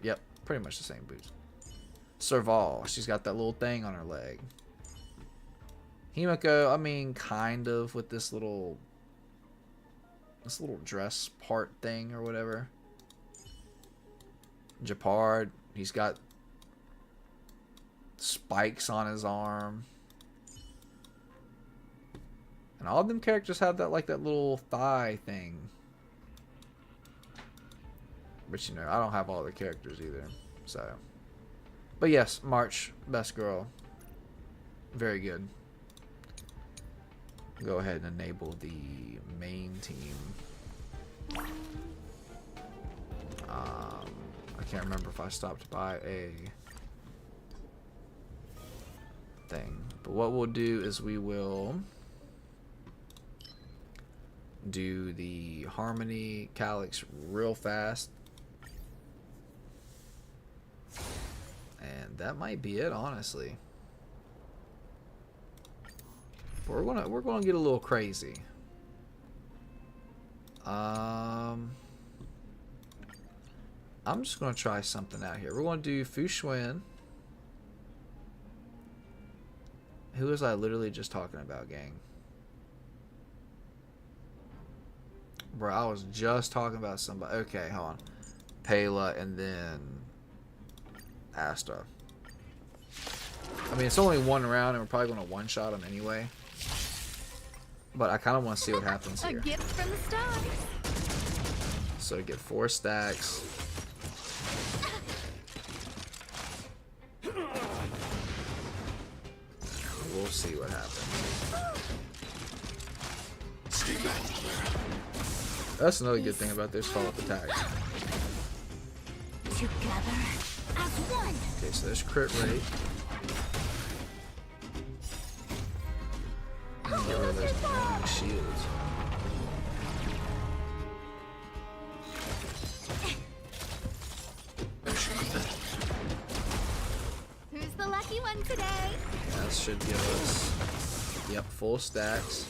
Yep, pretty much the same boots. Serval, she's got that little thing on her leg. Himiko, I mean, kind of with this little dress part thing or whatever. Japard, he's got spikes on his arm. And all of them characters have that, like, that little thigh thing. But, you know, I don't have all the characters either. So. But yes, March, best girl. Very good. Go ahead and enable the main team. I can't remember if I stopped by a thing. But what we'll do is we will do the Harmony Calyx real fast. And that might be it, honestly. We're gonna get a little crazy. I'm just gonna try something out here. We're gonna do Fu Xuan. Who was I literally just talking about, gang? Bro, I was just talking about somebody. Okay, hold on. Pela and then Asta. I mean, it's only one round, and we're probably gonna one-shot them anyway. But I kind of want to see what happens here.
A gift from the stars.
So get 4 stacks. We'll see what happens. That's another good thing about this follow-up attack.
Together as one.
Okay, so there's crit rate. And get rid of those annoying shields.
Who's the lucky one today?
That should give us, yep, full stacks.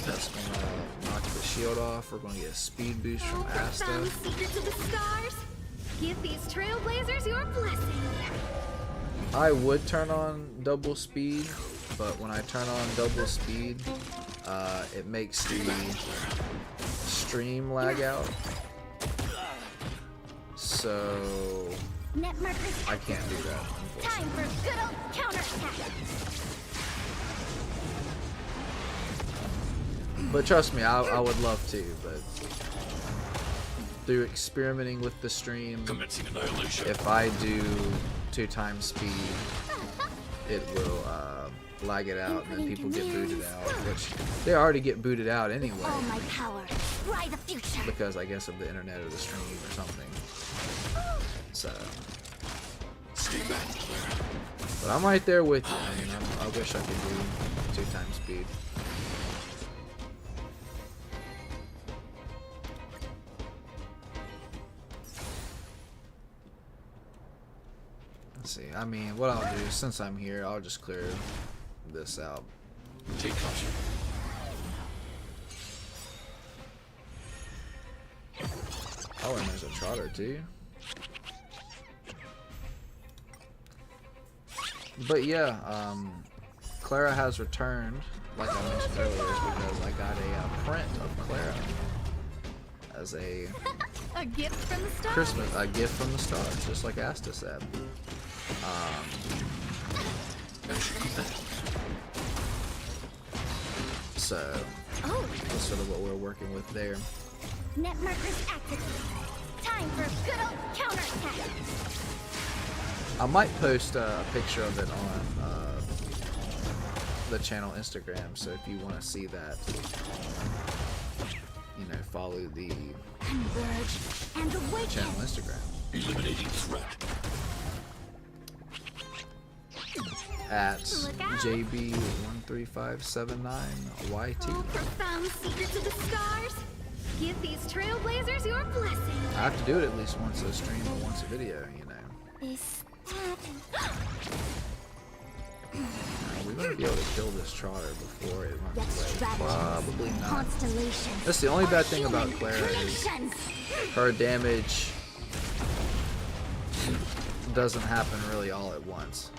That's gonna knock the shield off. We're gonna get a speed boost from Asta.
Found secrets of the stars. Give these trailblazers your blessing.
I would turn on double speed, but when I turn on double speed, it makes the stream lag out. So I can't do that, unfortunately.
Time for good old counterattack.
But trust me, I would love to, but through experimenting with the stream, if I do 2 times speed, it will lag it out, and then people get booted out, which they already get booted out anyway.
All my power, fly the future.
Because I guess of the internet or the stream or something. So, but I'm right there with you. I mean, I wish I could do 2 times speed. Let's see. I mean, what I'll do, since I'm here, I'll just clear this out.
Take caution.
Oh, and there's a trotter too. But yeah, Clara has returned, like I mentioned earlier, because I got a print of Clara as a
gift from the stars.
Christmas, a gift from the stars, just like Asta said. So that's sort of what we're working with there.
Net markers activated. Time for good old counterattack.
I might post a picture of it on the channel Instagram, so if you want to see that, you know, follow the
Converge and awaken.
channel Instagram.
Eliminating threat.
At JB13579YT.
Oh, profound secrets of the stars. Give these trailblazers your blessing.
I have to do it at least once a stream or once a video, you know.
Is
We we gonna be able to kill this Trotter before it runs
That's
away?
strategy.
Probably not.
Constellations.
That's the only bad thing
Human
about Clara is
creations.
her damage doesn't happen really all at once.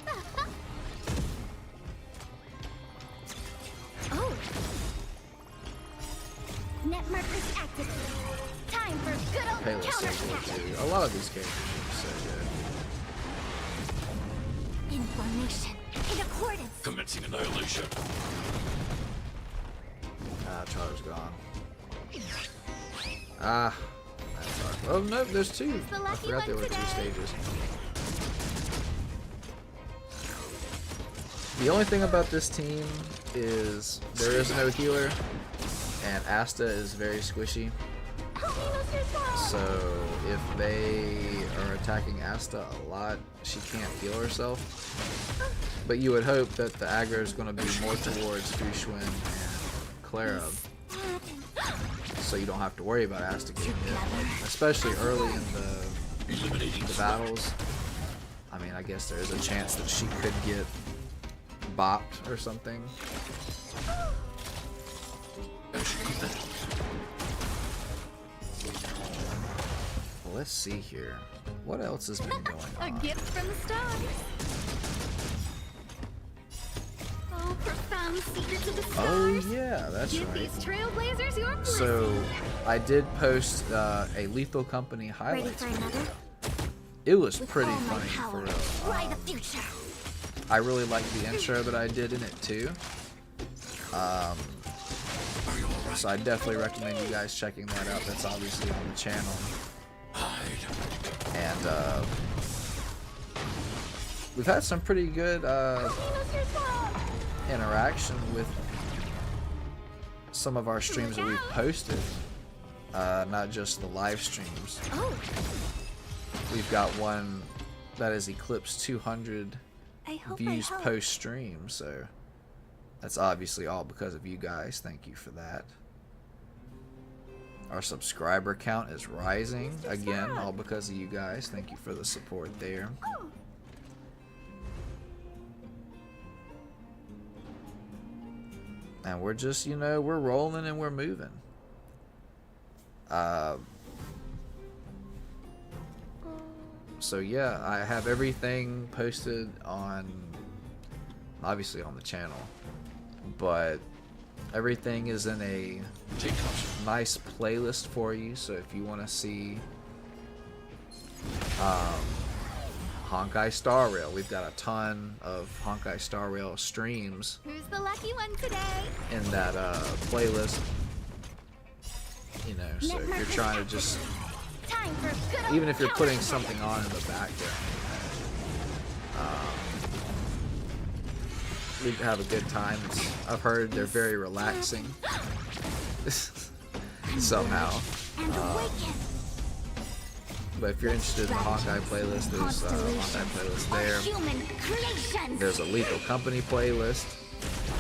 Oh. Net markers activated. Time for good old
Payload's so
counterattack.
good too. A lot of these characters are so good.
Information in accordance.
Commencing annihilation.
Ah, Trotter's gone. Ah, that's hard. Oh no, there's two.
The
I
lucky
forgot there
one
were two
today.
stages. The only thing about this team is there is no healer, and Asta is very squishy. So if they are attacking Asta a lot, she can't heal herself. But you would hope that the aggro is going to be more towards Fushwin and Clara, so you don't have to worry about Asta getting hit, especially early in the battles. I mean, I guess there is a chance that she could get bopped or something. Well, let's see here. What else has been going
A
on?
gift from the stars. Oh, profound secrets of the
Oh
stars.
yeah, that's
Give
right.
these trailblazers your blessing.
So I did post a Lethal Company
Ready
highlights
for
video.
another?
It was
With
pretty
all my
funny for
power,
real.
fly the future.
I really liked the intro that I did in it too. So I definitely recommend you guys checking that out. That's obviously on the channel. And we've had some pretty good interaction with some of our streams that we've posted. Not just the live streams.
Oh,
We've got one that has eclipsed 200
I hope
views
I help.
post stream, so that's obviously all because of you guys. Thank you for that. Our subscriber count is rising again, all because of you guys. Thank you for the support there. And we're just, you know, we're rolling and we're moving. So yeah, I have everything posted on, obviously on the channel, but everything is in a nice playlist for you. So if you want to see Honkai Star Rail, we've got a ton of Honkai Star Rail streams
Who's the lucky one today?
in that playlist. You know, so if you're trying to just,
Time for good old
even if you're putting
counterattack.
something on in the background, we have a good time. I've heard they're very relaxing somehow.
And awaken.
But if you're interested in the Honkai playlist, there's a Honkai playlist there.
Human creations.
There's a Lethal Company playlist.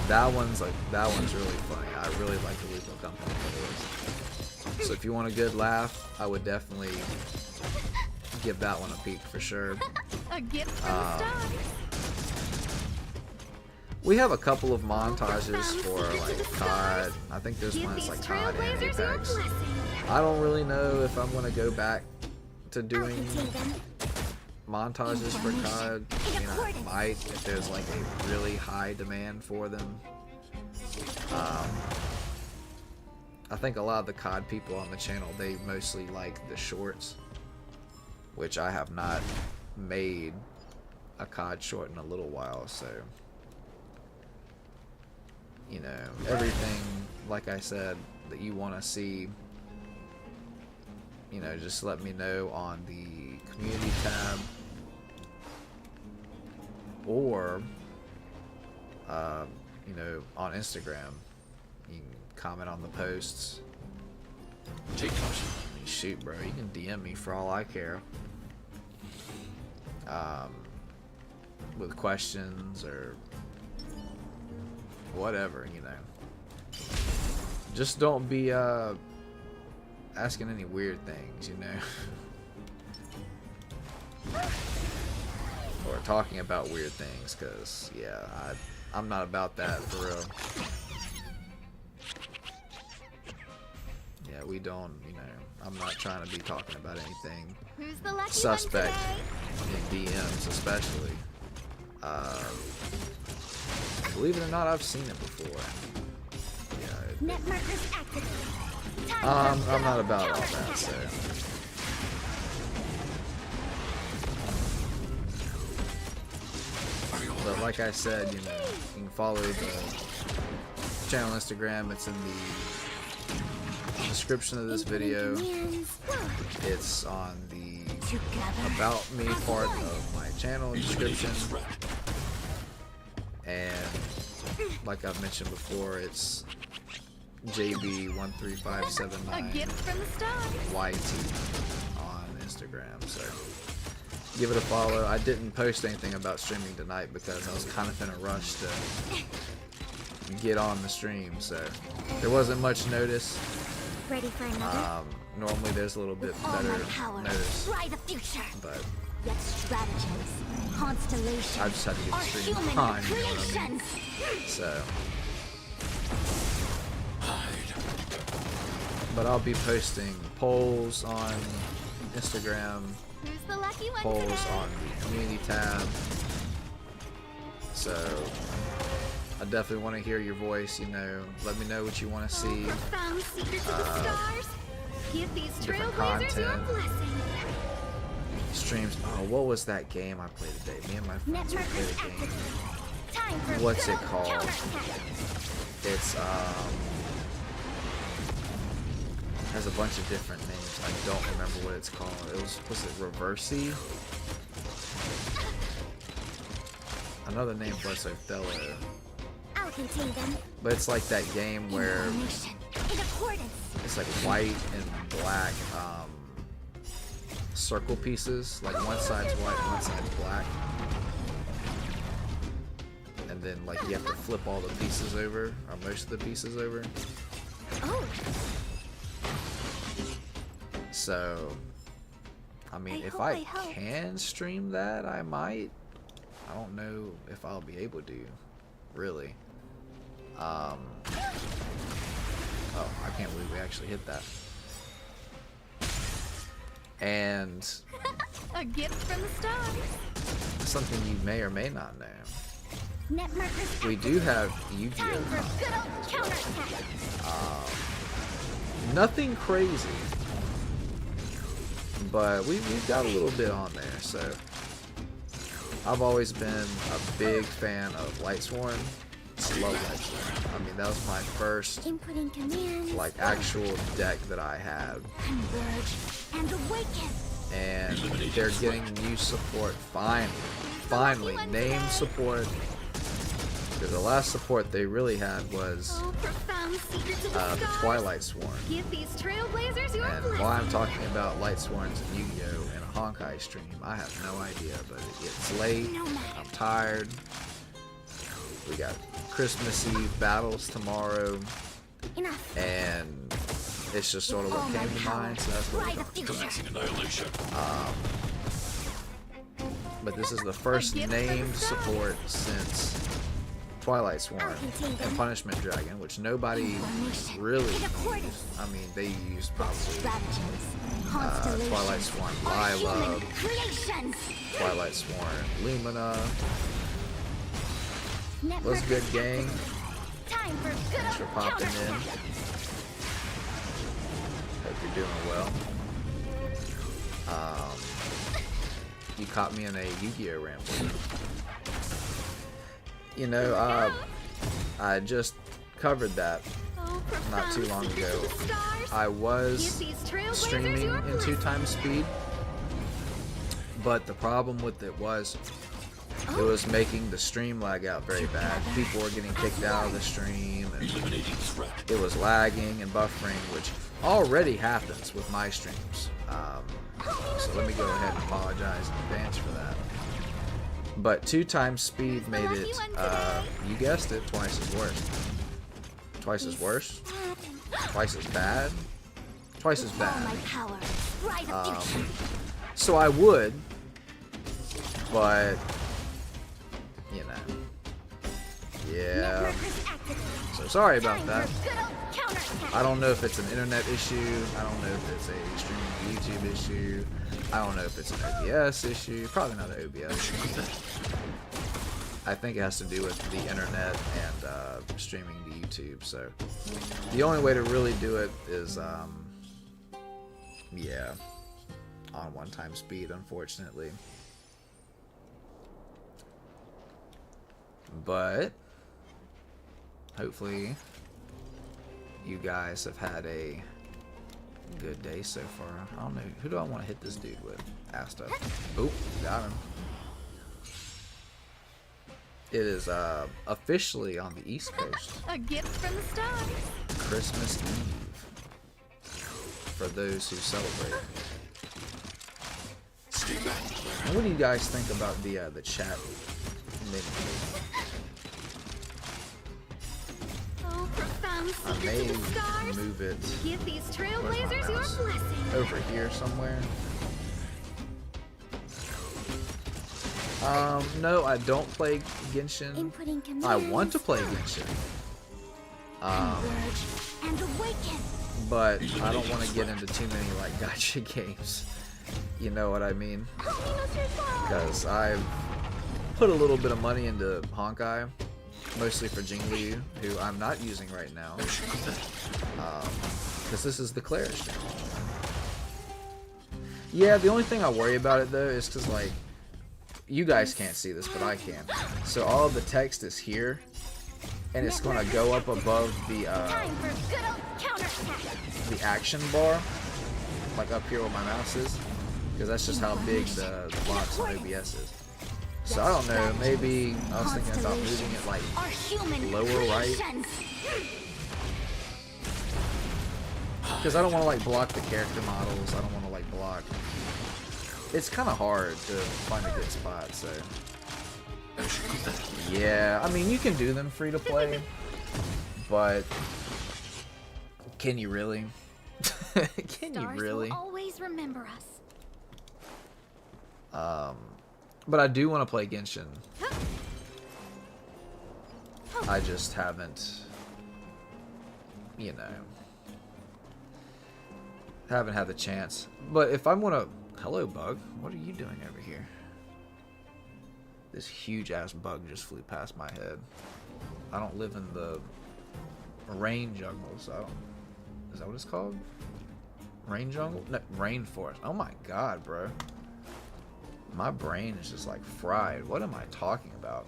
That one's really funny. I really like the Lethal Company playlist. So if you want a good laugh, I would definitely give that one a peek for sure.
A gift from the stars.
We have a couple of montages for like COD. I think there's
Give
one that's
these
like COD and
trailblazers your
Apex.
blessing.
I don't really know if I'm gonna go back to doing
Contain them.
montages for COD. I mean, I might if there's like a really high demand for them. I think a lot of the COD people on the channel, they mostly like the shorts, which I have not made a COD short in a little while, so you know, everything, like I said, that you want to see, you know, just let me know on the community tab, or you know, on Instagram. You can comment on the posts. I mean, shoot, bro, you can DM me for all I care. With questions or whatever, you know. Just don't be asking any weird things, you know. or talking about weird things, because yeah, I'm not about that for real. Yeah, we don't, you know, I'm not trying to be talking about anything
Who's the lucky
suspect
one
in DMs especially. Believe it or not, I've seen it before. Yeah,
Net markers activated.
I'm not about all that, so. But like I said, you know, you can follow the channel Instagram. It's in the description of this video. It's on the About Me part of my channel description. And like I've mentioned before, it's JB13579YT on Instagram. So give it a follow. I didn't post anything about streaming tonight because I was kind of in a rush to get on the stream, so there wasn't much notice.
Ready for another?
Normally there's a little bit better notice, but
Yet stratagems, constellations,
I just had to get the stream on, you know what I mean? So, but I'll be posting polls on Instagram,
Who's the lucky one
polls
today?
on the community tab. So I definitely want to hear your voice, you know, let me know what you want to see.
Profound secrets of the stars. Give these
Different
trailblazers your
content.
blessing.
Streams. Oh, what was that game I played today? Me and my friends
Net
played
markers
a game.
activated. Time for
What's it
good
called?
counterattack.
It's has a bunch of different names. I don't remember what it's called. Was it Reversey? Another name for Othello.
I'll contain them.
But it's like that game where
Information. In accordance.
it's like white and black circle pieces. Like one side's white, one side's black. And then like you have to flip all the pieces over, or most of the pieces over.
Oh,
So, I mean, if I can stream that, I might. I don't know if I'll be able to, really. Oh, I can't believe we actually hit that. And
A gift from the stars.
something you may or may not know.
net markers
We do have Yu-Gi-Oh!
time for
content
good old
as well.
counterattack.
Nothing crazy, but we've got a little bit on there. So I've always been a big fan of Lightsworn. I love Lightsworn. I mean, that was my first
Inputting commands.
like actual deck that I had,
Converge and awaken.
and they're getting new support finally name support. Because the last support they really had was
Oh, profound secrets of the
the
stars.
Twilight Sworn.
Give these trailblazers your
And
blessing.
while I'm talking about Light Sworns and Yu-Gi-Oh! In a Honkai stream, I have no idea, but it's late, I'm tired, we got Christmas Eve battles tomorrow,
Enough.
and it's just sort of what came to mind, so that's what
Try
we're
the
talking
future.
Annihilation.
about. But this is the first named support since Twilight Sworn and Punishment Dragon, which nobody really used. I mean, they used probably
Stratagems,
Twilight
constellations,
Sworn
or human
Lila,
creations.
Twilight Sworn Lumina.
Net
What's good,
markers
gang?
activated. Time for good
Thanks for
old
popping in.
counterattack.
Hope you're doing well. You caught me in a Yu-Gi-Oh! Ramble. You know, I just covered that
Oh,
not too
profound
long
secrets
ago.
of the stars.
I was
Give these trailblazers
streaming
your
in
blessing.
2x speed, but the problem with it was it was making the stream lag out very bad. People were getting kicked out of the stream, and it was lagging and buffering, which already happens with my streams. So let me go ahead and apologize in advance for that. But 2x speed made it, you guessed it, twice as worse. Twice as worse? Twice as bad? Twice as
All
bad.
my power. Try the future.
So I would, but, you know, Yeah. So sorry about that. I don't know if it's an internet issue. I don't know if it's a streaming YouTube issue. I don't know if it's an OBS issue. Probably not an OBS. I think it has to do with the internet and streaming to YouTube. So the only way to really do it is, yeah, on one-time speed, unfortunately. But hopefully you guys have had a good day so far. I don't know, who do I want to hit this dude with? Asta. Oh, got him. It is officially on the East Coast.
A gift from the stars.
Christmas Eve. For those who celebrate. And what do you guys think about the chat menu?
Oh, profound
I
secrets
may
of the stars.
move it.
Give these
Where's my
trailblazers your
mouse?
blessing.
Over here somewhere. No, I don't play Genshin.
Inputting commands.
I want to play Genshin.
And awaken.
But I don't want to get into too many like gacha games. You know what I mean? Because I've put a little bit of money into Honkai, mostly for Jingli, who I'm not using right now. Because this is the Clara stream. Yeah, the only thing I worry about it though is because like, you guys can't see this, but I can. So all of the text is here, and it's gonna go up above the action bar, like up here where my mouse is, because that's just how big the box on OBS is. So I don't know, maybe I was thinking about moving it like lower right, because I don't want to like block the character models. I don't want to like block. It's kind of hard to find a good spot, so yeah, I mean you can do them free to play, but can you really? Can you really?
Stars will always remember us.
But I do want to play Genshin. I just haven't, you know, haven't had the chance. But if I'm gonna, hello bug, what are you doing over here? This huge ass bug just flew past my head. I don't live in the rain jungle, so I don't, is that what it's called? Rain jungle? No, rainforest. Oh my god, bro. My brain is just like fried. What am I talking about?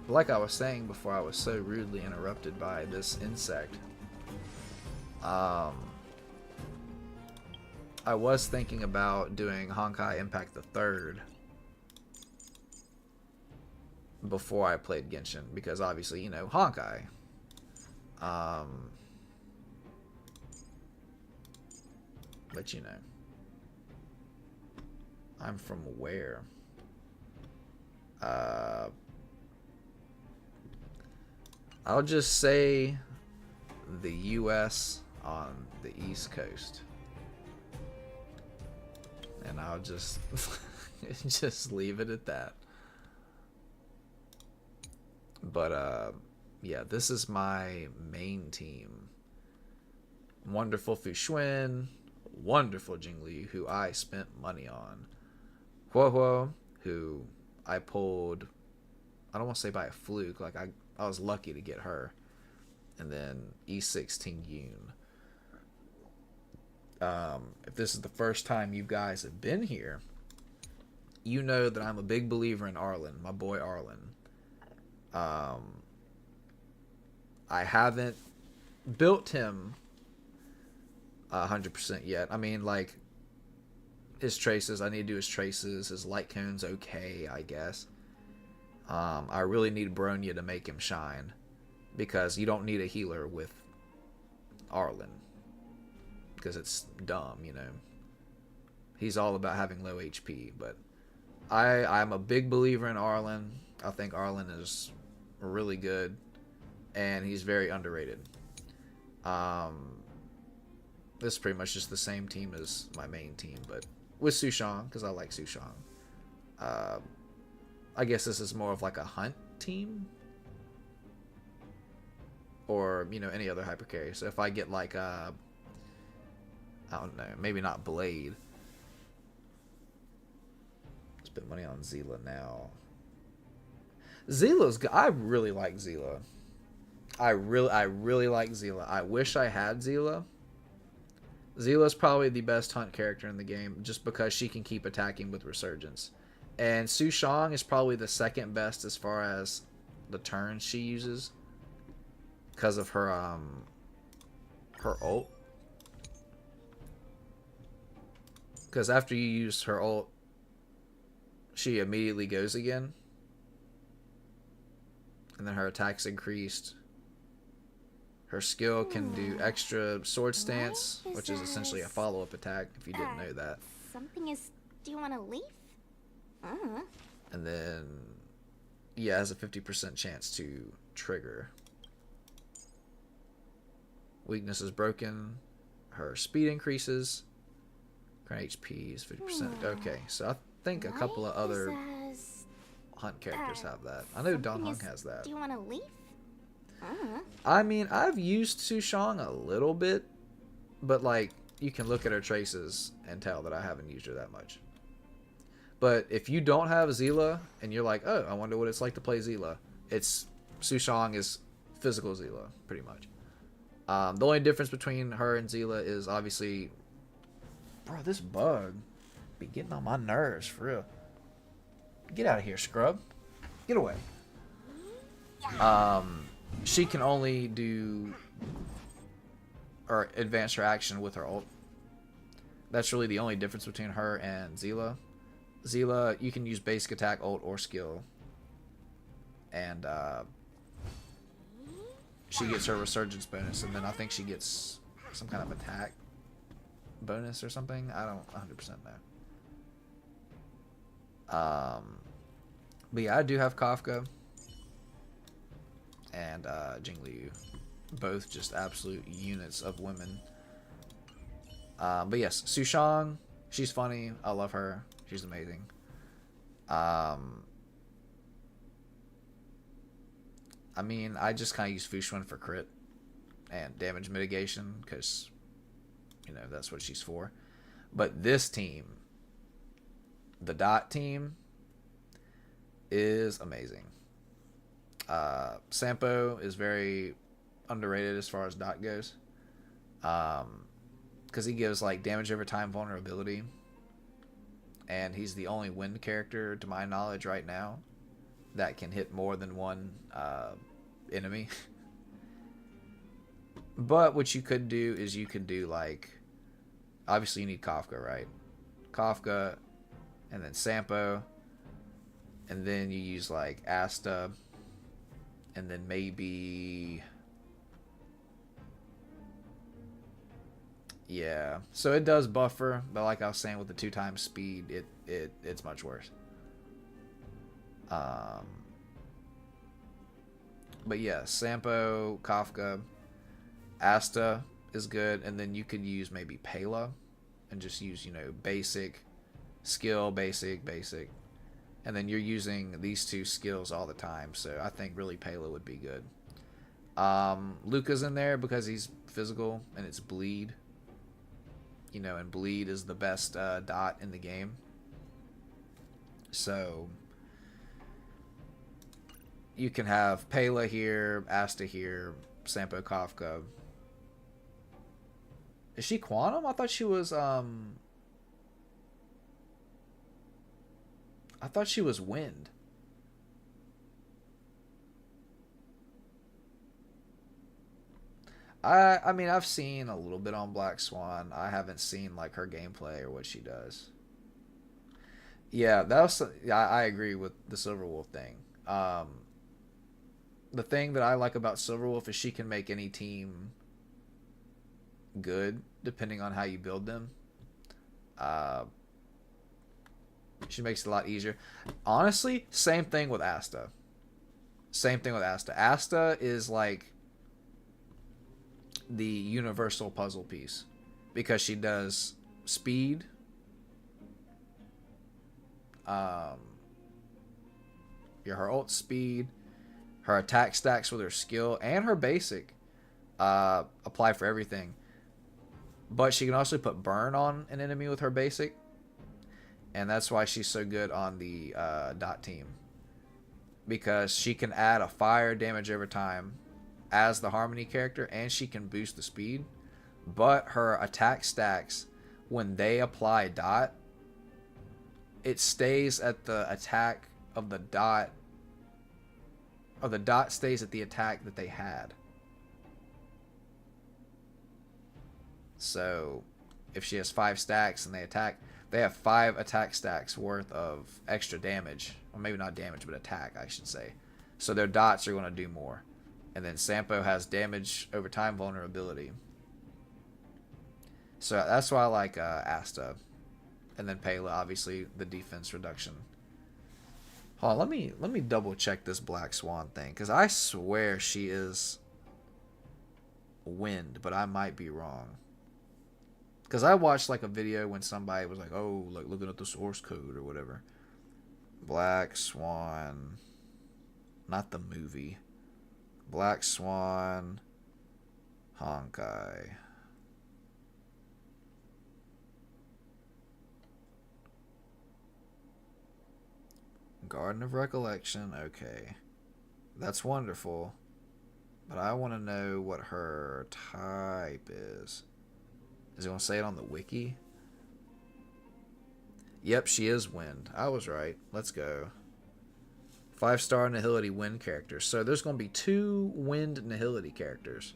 Like I was saying before I was so rudely interrupted by this insect. I was thinking about doing Honkai Impact the 3rd before I played Genshin, because obviously, you know, Honkai. But you know, I'm from where? I'll just say the US on the East Coast. And I'll just just leave it at that. But yeah, this is my main team. Wonderful Fushuen, wonderful Jingli, who I spent money on. Huohuo, who I pulled, I don't want to say by a fluke, like I was lucky to get her. And then E16 Yoon. If this is the first time you guys have been here, you know that I'm a big believer in Arlen, my boy Arlen. I haven't built him 100% yet. I mean, like, his traces, I need to do his traces. His light cone's okay, I guess. I really need Bronya to make him shine, because you don't need a healer with Arlen, because it's dumb, you know. He's all about having low HP, but I'm a big believer in Arlen. I think Arlen is really good, and he's very underrated. This is pretty much just the same team as my main team, but with Sushang, because I like Sushang. I guess this is more of like a hunt team. Or, you know, any other hyper carry. So if I get like I don't know, maybe not Blade. Spend money on Zila now. Zila's good. I really like Zila. I really like Zila. I wish I had Zila. Zila's probably the best hunt character in the game just because she can keep attacking with Resurgence. And Su Shang is probably the second best as far as the turns she uses because of her ult. Because after you use her ult, she immediately goes again. And then her attack's increased. Her skill can do extra sword stance, which is essentially a follow-up attack, if you didn't know that.
Something is... Do you want to leave?
And then, yeah, has a 50% chance to trigger. Weakness is broken. Her speed increases. Current HP is 50%. Okay, so I think a couple of other hunt characters have that. I know Don Hung has that.
Do you want to leave?
I mean, I've used Su Shang a little bit, but like you can look at her traces and tell that I haven't used her that much. But if you don't have Zila and you're like, oh, I wonder what it's like to play Zila, it's Su Shang is physical Zila, pretty much. The only difference between her and Zila is obviously, bro, this bug be getting on my nerves for real. Get out of here, scrub. Get away. She can only do or advance her action with her ult. That's really the only difference between her and Zila. Zila, you can use basic attack, ult, or skill. And she gets her resurgence bonus, and then I think she gets some kind of attack bonus or something. I don't 100% know. But yeah, I do have Kafka and Jingliu, both just absolute units of women. But yes, Su Shang, she's funny. I love her. She's amazing. I mean, I just kind of use Fu Xuan for crit and damage mitigation because, you know, that's what she's for. But this team, the Dot team, is amazing. Sampo is very underrated as far as Dot goes. Because he gives like damage over time vulnerability. And he's the only wind character, to my knowledge, right now that can hit more than one enemy. But what you could do is you could do like, obviously you need Kafka, right? Kafka, and then Sampo, and then you use like Asta, and then maybe, yeah. So it does buffer, but like I was saying, with the 2x speed, it's much worse. But yeah, Sampo, Kafka, Asta is good, and then you could use maybe Pela, and just use, you know, basic, skill, basic, and then you're using these two skills all the time. So I think really Pela would be good. Luca's in there because he's physical and it's bleed. You know, and bleed is the best Dot in the game. So you can have Pela here, Asta here, Sampo, Kafka. Is she Quantum? I thought she was Wind. I mean, I've seen a little bit on Black Swan. I haven't seen like her gameplay or what she does. Yeah, I agree with the Silverwolf thing. The thing that I like about Silverwolf is she can make any team good depending on how you build them. She makes it a lot easier. Honestly, same thing with Asta. Asta is like the universal puzzle piece because she does speed, her ult speed, her attack stacks with her skill, and her basic apply for everything. But she can also put burn on an enemy with her basic, and that's why she's so good on the dot team, because she can add a fire damage over time as the Harmony character, and she can boost the speed. But her attack stacks, when they apply dot, it stays at the attack of the dot, or the dot stays at the attack that they had. So if she has 5 stacks and they attack, they have 5 attack stacks worth of extra damage. Or maybe not damage, but attack, I should say. So their dots are going to do more. And then Sampo has damage over time vulnerability. So that's why I like Asta. And then Pela, obviously, the defense reduction. Hold on, let me double check this Black Swan thing, because I swear she is wind, but I might be wrong. Because I watched like a video when somebody was like, oh, like looking at the source code or whatever. Black Swan. Not the movie. Black Swan. Honkai. Garden of Recollection. Okay. That's wonderful. But I want to know what her type is. Is it going to say it on the wiki? Yep, she is wind. I was right. Let's go. 5-star Nihility wind characters. So there's going to be 2 wind Nihility characters.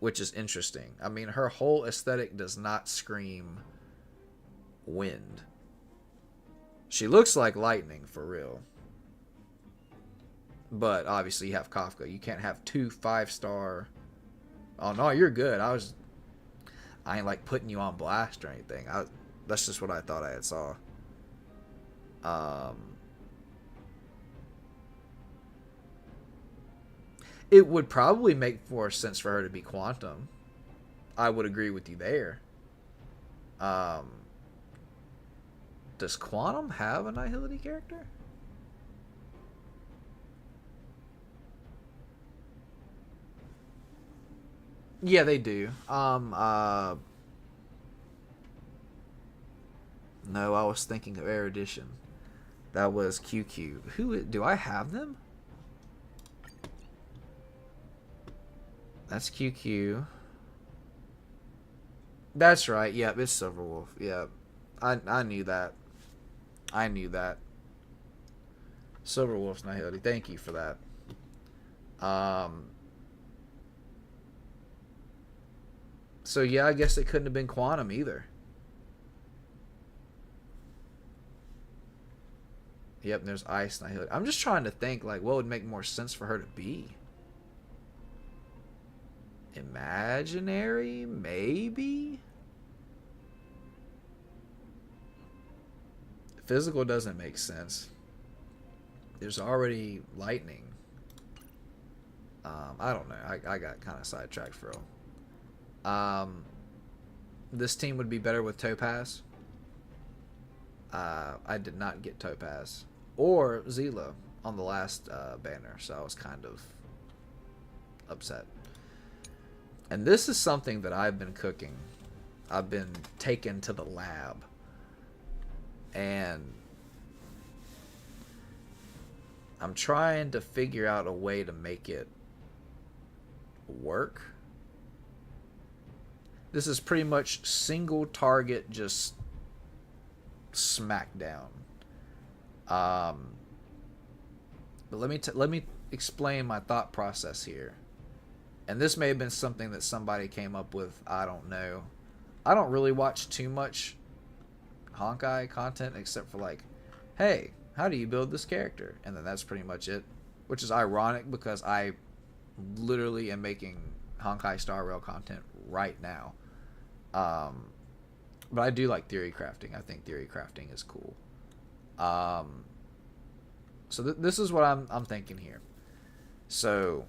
Which is interesting. I mean, her whole aesthetic does not scream wind. She looks like lightning, for real. But obviously you have Kafka. You can't have 2 5-star... Oh, no, you're good. I ain't like putting you on blast or anything. That's just what I thought I had saw. It would probably make more sense for her to be Quantum. I would agree with you there. Does Quantum have a Nihility character? Yeah, they do. No, I was thinking of Erudition. That was QQ. Who do I have them? That's QQ. That's right. Yep, it's Silverwolf. Yep. I knew that. I knew that. Silverwolf's Nihility. Thank you for that. So yeah, I guess it couldn't have been Quantum either. Yep, and there's Ice Nihility. I'm just trying to think, like, what would make more sense for her to be? Imaginary? Maybe? Physical doesn't make sense. There's already lightning. I don't know. I got kind of sidetracked for real. This team would be better with Topaz. I did not get Topaz or Zila on the last banner, so I was kind of upset. And this is something that I've been cooking. I've been taken to the lab, and I'm trying to figure out a way to make it work. This is pretty much single target, just smackdown. But let me explain my thought process here. And this may have been something that somebody came up with. I don't know. I don't really watch too much Honkai content except for like, hey, how do you build this character? And then that's pretty much it. Which is ironic because I literally am making Honkai Star Rail content right now. But I do like theory crafting. I think theory crafting is cool. So this is what I'm thinking here. So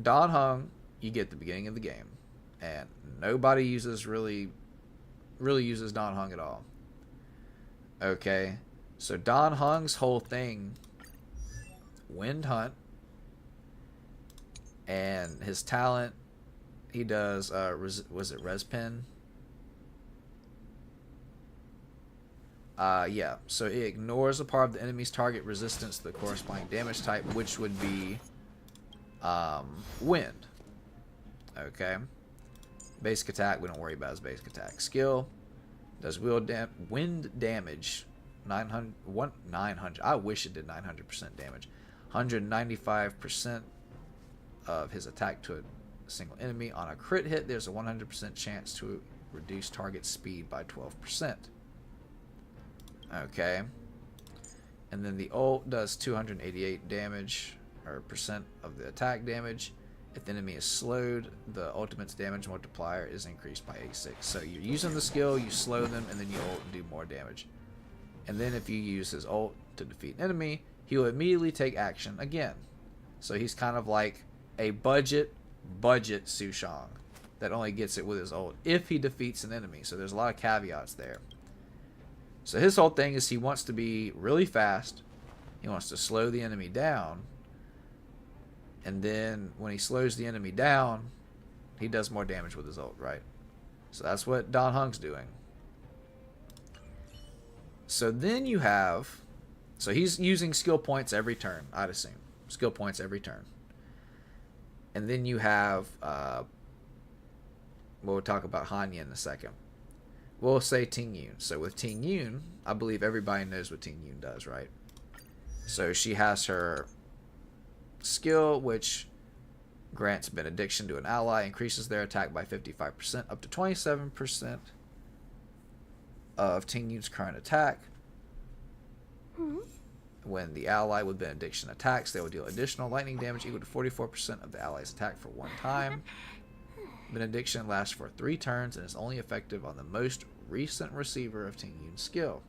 Dan Heng, you get at the beginning of the game, and nobody really uses Dan Heng at all. Okay, So Don Hung's whole thing, Wind Hunt, and his talent, he does, was it Respin? Yeah, so it ignores a part of the enemy's target resistance to the corresponding damage type, which would be wind. Okay. Basic attack, we don't worry about his basic attack. Skill does wind damage 900. I wish it did 900% damage. 195% of his attack to a single enemy. On a crit hit, there's a 100% chance to reduce target speed by 12%. Okay. And then the ult does 288 damage, or percent of the attack damage. If the enemy is slowed, the ultimate's damage multiplier is increased by 86. So you're using the skill, you slow them, and then you ult and do more damage. And then if you use his ult to defeat an enemy, he will immediately take action again. So he's kind of like a budget Sushong that only gets it with his ult if he defeats an enemy. So there's a lot of caveats there. So his whole thing is he wants to be really fast. He wants to slow the enemy down. And then when he slows the enemy down, he does more damage with his ult, right? So that's what Don Hung's doing. So then you have... So he's using skill points every turn, I'd assume. Skill points every turn. And then you have... we'll talk about Hanya in a second. We'll say Ting Yun. So with Ting Yun, I believe everybody knows what Ting Yun does, right? So she has her skill, which grants benediction to an ally, increases their attack by 55%, up to 27% of Ting Yun's current attack. When the ally with benediction attacks, they will deal additional lightning damage equal to 44% of the ally's attack for one time. Benediction lasts for 3 turns and is only effective on the most recent receiver of Ting Yun's skill.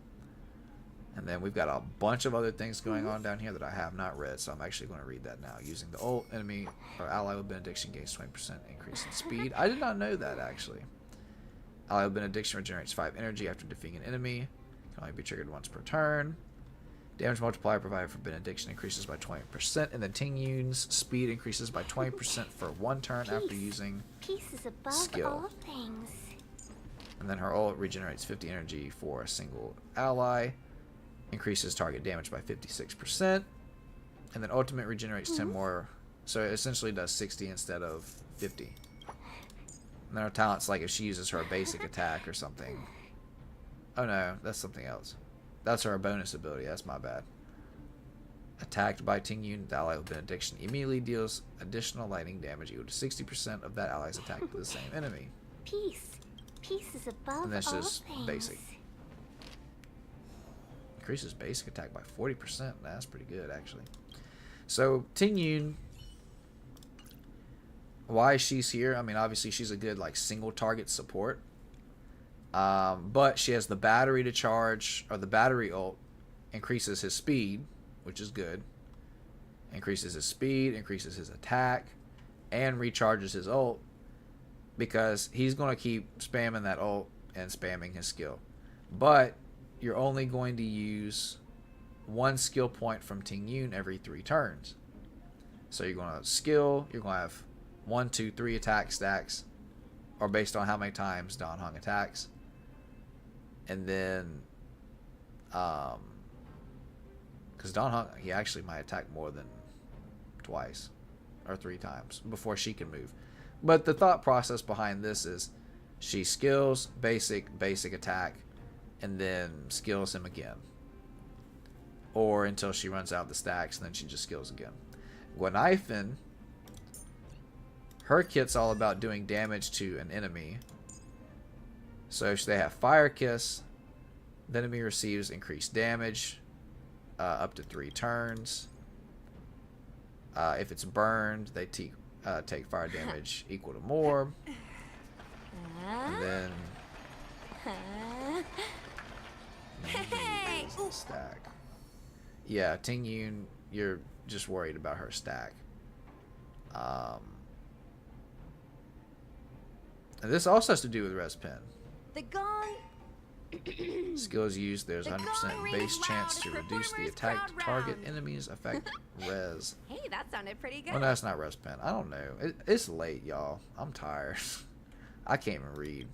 And then we've got a bunch of other things going on down here that I have not read, so I'm actually going to read that now. Using the ult, enemy or ally with benediction gains 20% increase in speed. I did not know that, actually. Ally with benediction regenerates 5 energy after defeating an enemy. Can only be triggered once per turn. Damage multiplier provided for benediction increases by 20%, and then Ting Yun's speed increases by 20% for 1 turn after using skill.
All things.
And then her ult regenerates 50 energy for a single ally. Increases target damage by 56%. And then ultimate regenerates 10 more. So it essentially does 60 instead of 50. And then her talent's like if she uses her basic attack or something. Oh no, that's something else. That's her bonus ability. That's my bad. Attacked by Ting Yun, the ally with benediction immediately deals additional lightning damage equal to 60% of that ally's attack to the same enemy.
Peace is above
And that's
all
just
things.
basic. Increases basic attack by 40%. That's pretty good, actually. So Ting Yun, why she's here? I mean, obviously she's a good like single target support. But she has the battery to charge, or the battery ult increases his speed, which is good. Increases his speed, increases his attack, and recharges his ult because he's going to keep spamming that ult and spamming his skill. But you're only going to use 1 skill point from Ting Yun every 3 turns. So you're going to skill, you're going to have 1, 2, 3 attack stacks, or based on how many times Don Hung attacks. And then, because Don Hung, he actually might attack more than twice or 3 times before she can move. But the thought process behind this is she skills, basic attack, and then skills him again. Or until she runs out of the stacks, and then she just skills again. Gwenaifen, her kit's all about doing damage to an enemy. So if they have Fire Kiss, the enemy receives increased damage up to 3 turns. If it's burned, they take fire damage equal to more. And then stack. Yeah, Ting Yun, you're just worried about her stack. And this also has to do with Respin.
The gong
Skills used, there's 100% base chance to reduce the attack target enemies effect res.
Hey, that sounded pretty good.
Well, no, that's not res pen. I don't know. It's late, y'all. I'm tired. I can't even read.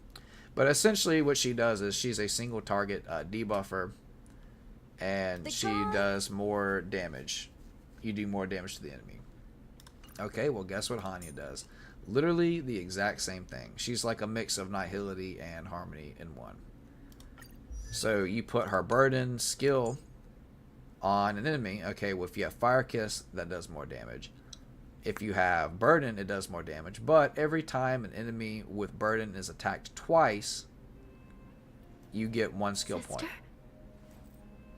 But essentially what she does is she's a single target debuffer, and she does more damage. You do more damage to the enemy. Okay, well, guess what Hanya does? Literally the exact same thing. She's like a mix of Nihility and Harmony in one. So you put her burden skill on an enemy. Okay, well, if you have Fire Kiss, that does more damage. If you have burden, it does more damage. But every time an enemy with burden is attacked twice, you get 1 skill point.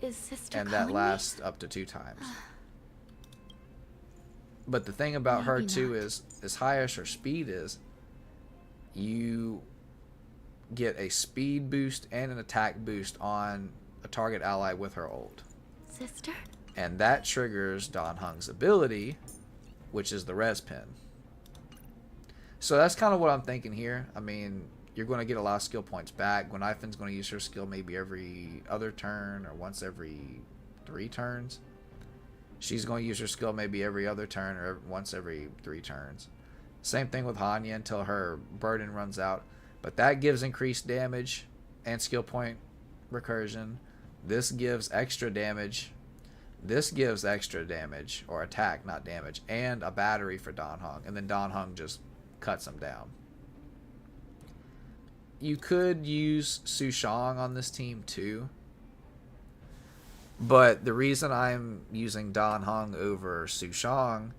Is Sister
And that lasts up to 2 times. But the thing about her too is, as high as her speed is, you get a speed boost and an attack boost on a target ally with her ult.
Sister?
And that triggers Dan Heng's ability, which is the res pin. So that's kind of what I'm thinking here. I mean, you're going to get a lot of skill points back. Gwenifen's going to use her skill maybe every other turn or once every 3 turns. She's going to use her skill maybe every other turn or once every 3 turns. Same thing with Hanya until her burden runs out. But that gives increased damage and skill point recursion. This gives extra damage. This gives extra damage, or attack, not damage, and a battery for Dan Heng. And then Dan Heng just cuts him down. You could use Su Shang on this team too. But the reason I'm using Dan Heng over Su Shang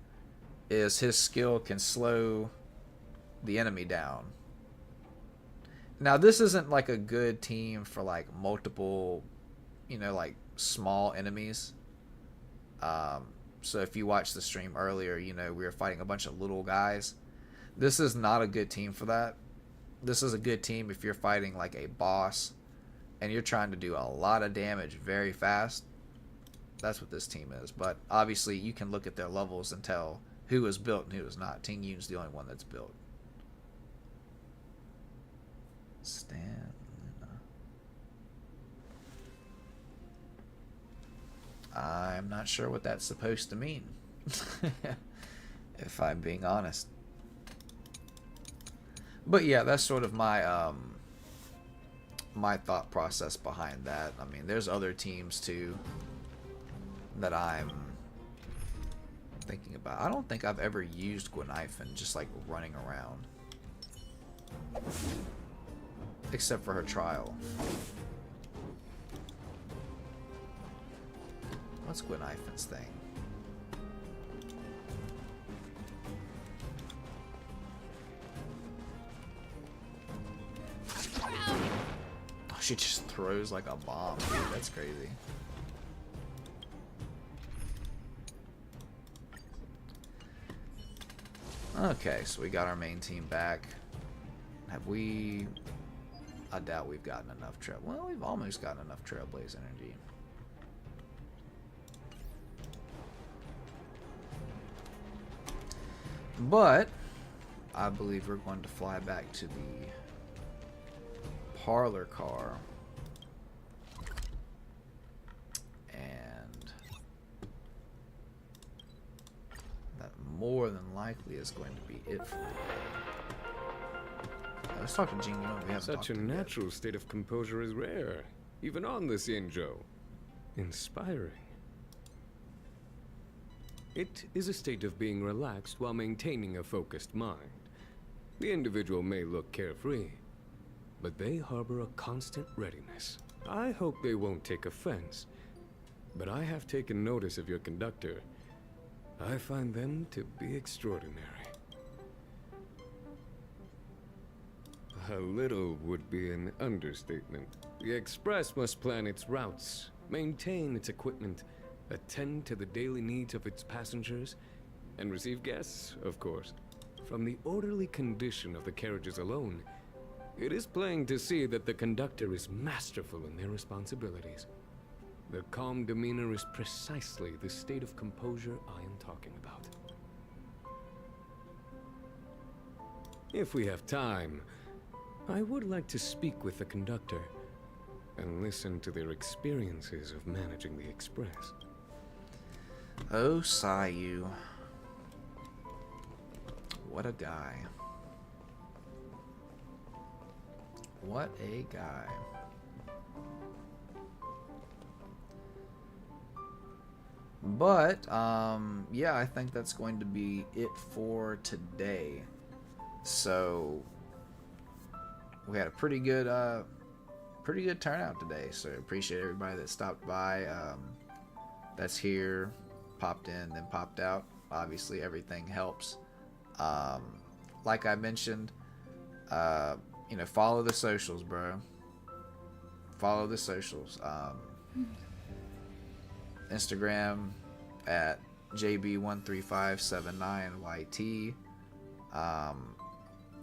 is his skill can slow the enemy down. Now, this isn't like a good team for like multiple, you know, like small enemies. So if you watched the stream earlier, you know, we were fighting a bunch of little guys. This is not a good team for that. This is a good team if you're fighting like a boss and you're trying to do a lot of damage very fast. That's what this team is. But obviously you can look at their levels and tell who is built and who is not. Ting Yun's the only one that's built. Stan. I'm not sure what that's supposed to mean. If I'm being honest. But yeah, that's sort of my my thought process behind that. I mean, there's other teams too that I'm thinking about. I don't think I've ever used Gwenifen just like running around. Except for her trial. What's Gwenifen's thing? Oh, she just throws like a bomb, dude. That's crazy. Okay, so we got our main team back. Have we... I doubt we've gotten enough trail. Well, we've almost gotten enough Trailblaze energy. But I believe we're going to fly back to the parlor car. And that more than likely is going to be it for me. Let's talk to Jing Yun. We haven't
Such a natural state of composure is rare, even on the Xinzhou. Inspiring. It is a state of being relaxed while maintaining a focused mind. The individual may look carefree, but they harbor a constant readiness. I hope they won't take offense, but I have taken notice of your conductor. I find them to be extraordinary. A little would be an understatement. The Express must plan its routes, maintain its equipment, attend to the daily needs of its passengers, and receive guests, of course. From the orderly condition of the carriages alone, it is plain to see that the conductor is masterful in their responsibilities. The calm demeanor is precisely the state of composure I am talking about. If we have time, I would like to speak with the conductor. and listen to their experiences of managing the Express.
Oh, Sayu. What a guy. What a guy. But, yeah, I think that's going to be it for today. So, we had a pretty good turnout today. So, appreciate everybody that stopped by. That's here, popped in, then popped out. Obviously, everything helps. Like I mentioned, you know, follow the socials, bro. Follow the socials. Instagram at JB13579YT.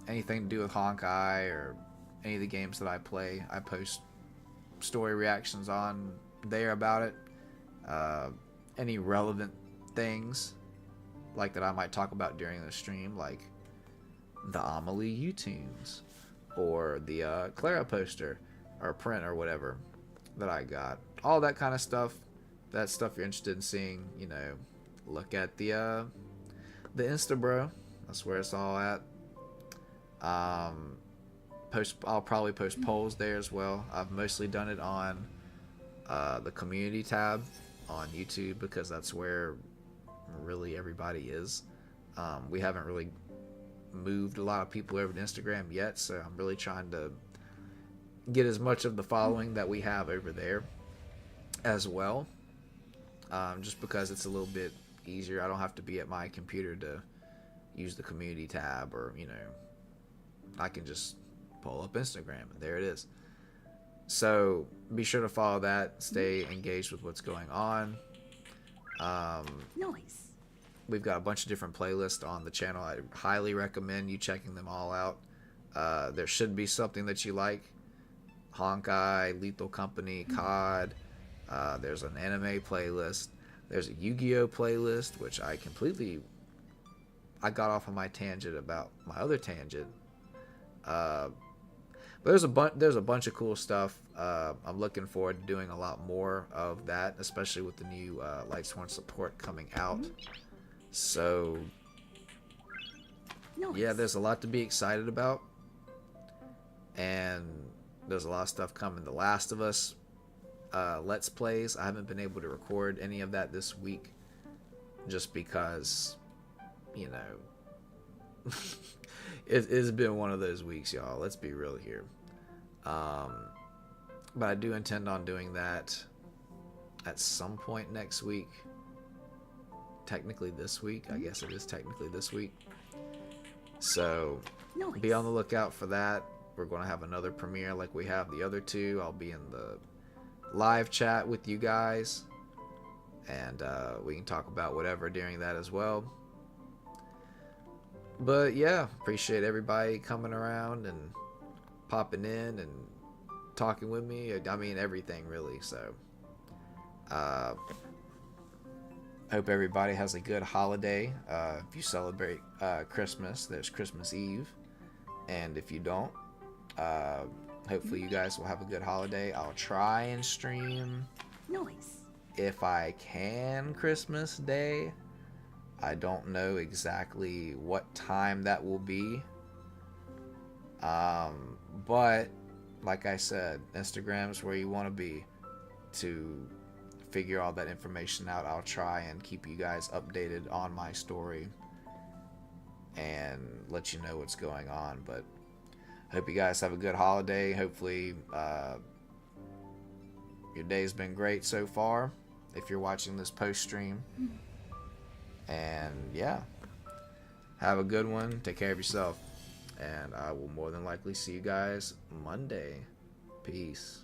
Anything to do with Honkai or any of the games that I play, I post story reactions on there about it. Any relevant things like that I might talk about during the stream, like the Amelie U-Tunes or the Clara poster or print or whatever that I got. All that kind of stuff. That stuff you're interested in seeing, you know, look at the Insta, bro. That's where it's all at. I'll probably post polls there as well. I've mostly done it on the community tab on YouTube because that's where really everybody is. We haven't really moved a lot of people over to Instagram yet, so I'm really trying to get as much of the following that we have over there as well. Just because it's a little bit easier. I don't have to be at my computer to use the community tab, or, you know, I can just pull up Instagram and there it is. So be sure to follow that, stay engaged with what's going on.
Nice.
We've got a bunch of different playlists on the channel. I highly recommend you checking them all out. There should be something that you like. Honkai, Lethal Company, COD. There's an anime playlist. There's a Yu-Gi-Oh playlist, which I got off on my tangent about my other tangent. But there's a bunch of cool stuff. I'm looking forward to doing a lot more of that, especially with the new Lightsworn support coming out. So, yeah, there's a lot to be excited about. And there's a lot of stuff coming. The Last of Us Let's Plays. I haven't been able to record any of that this week just because, you know, it's been one of those weeks, y'all. Let's be real here. But I do intend on doing that at some point next week. Technically this week. I guess it is technically this week. So be on the lookout for that. We're going to have another premiere like we have the other two. I'll be in the live chat with you guys, and we can talk about whatever during that as well. But yeah, appreciate everybody coming around and popping in and talking with me. I mean, everything really. So hope everybody has a good holiday. If you celebrate Christmas, there's Christmas Eve, and if you don't, hopefully you guys will have a good holiday. I'll try and stream if I can Christmas Day. I don't know exactly what time that will be. But like I said, Instagram is where you want to be to figure all that information out. I'll try and keep you guys updated on my story and let you know what's going on. But hope you guys have a good holiday. Hopefully your day's been great so far if you're watching this post stream. And yeah, have a good one. Take care of yourself, and I will more than likely see you guys Monday. Peace.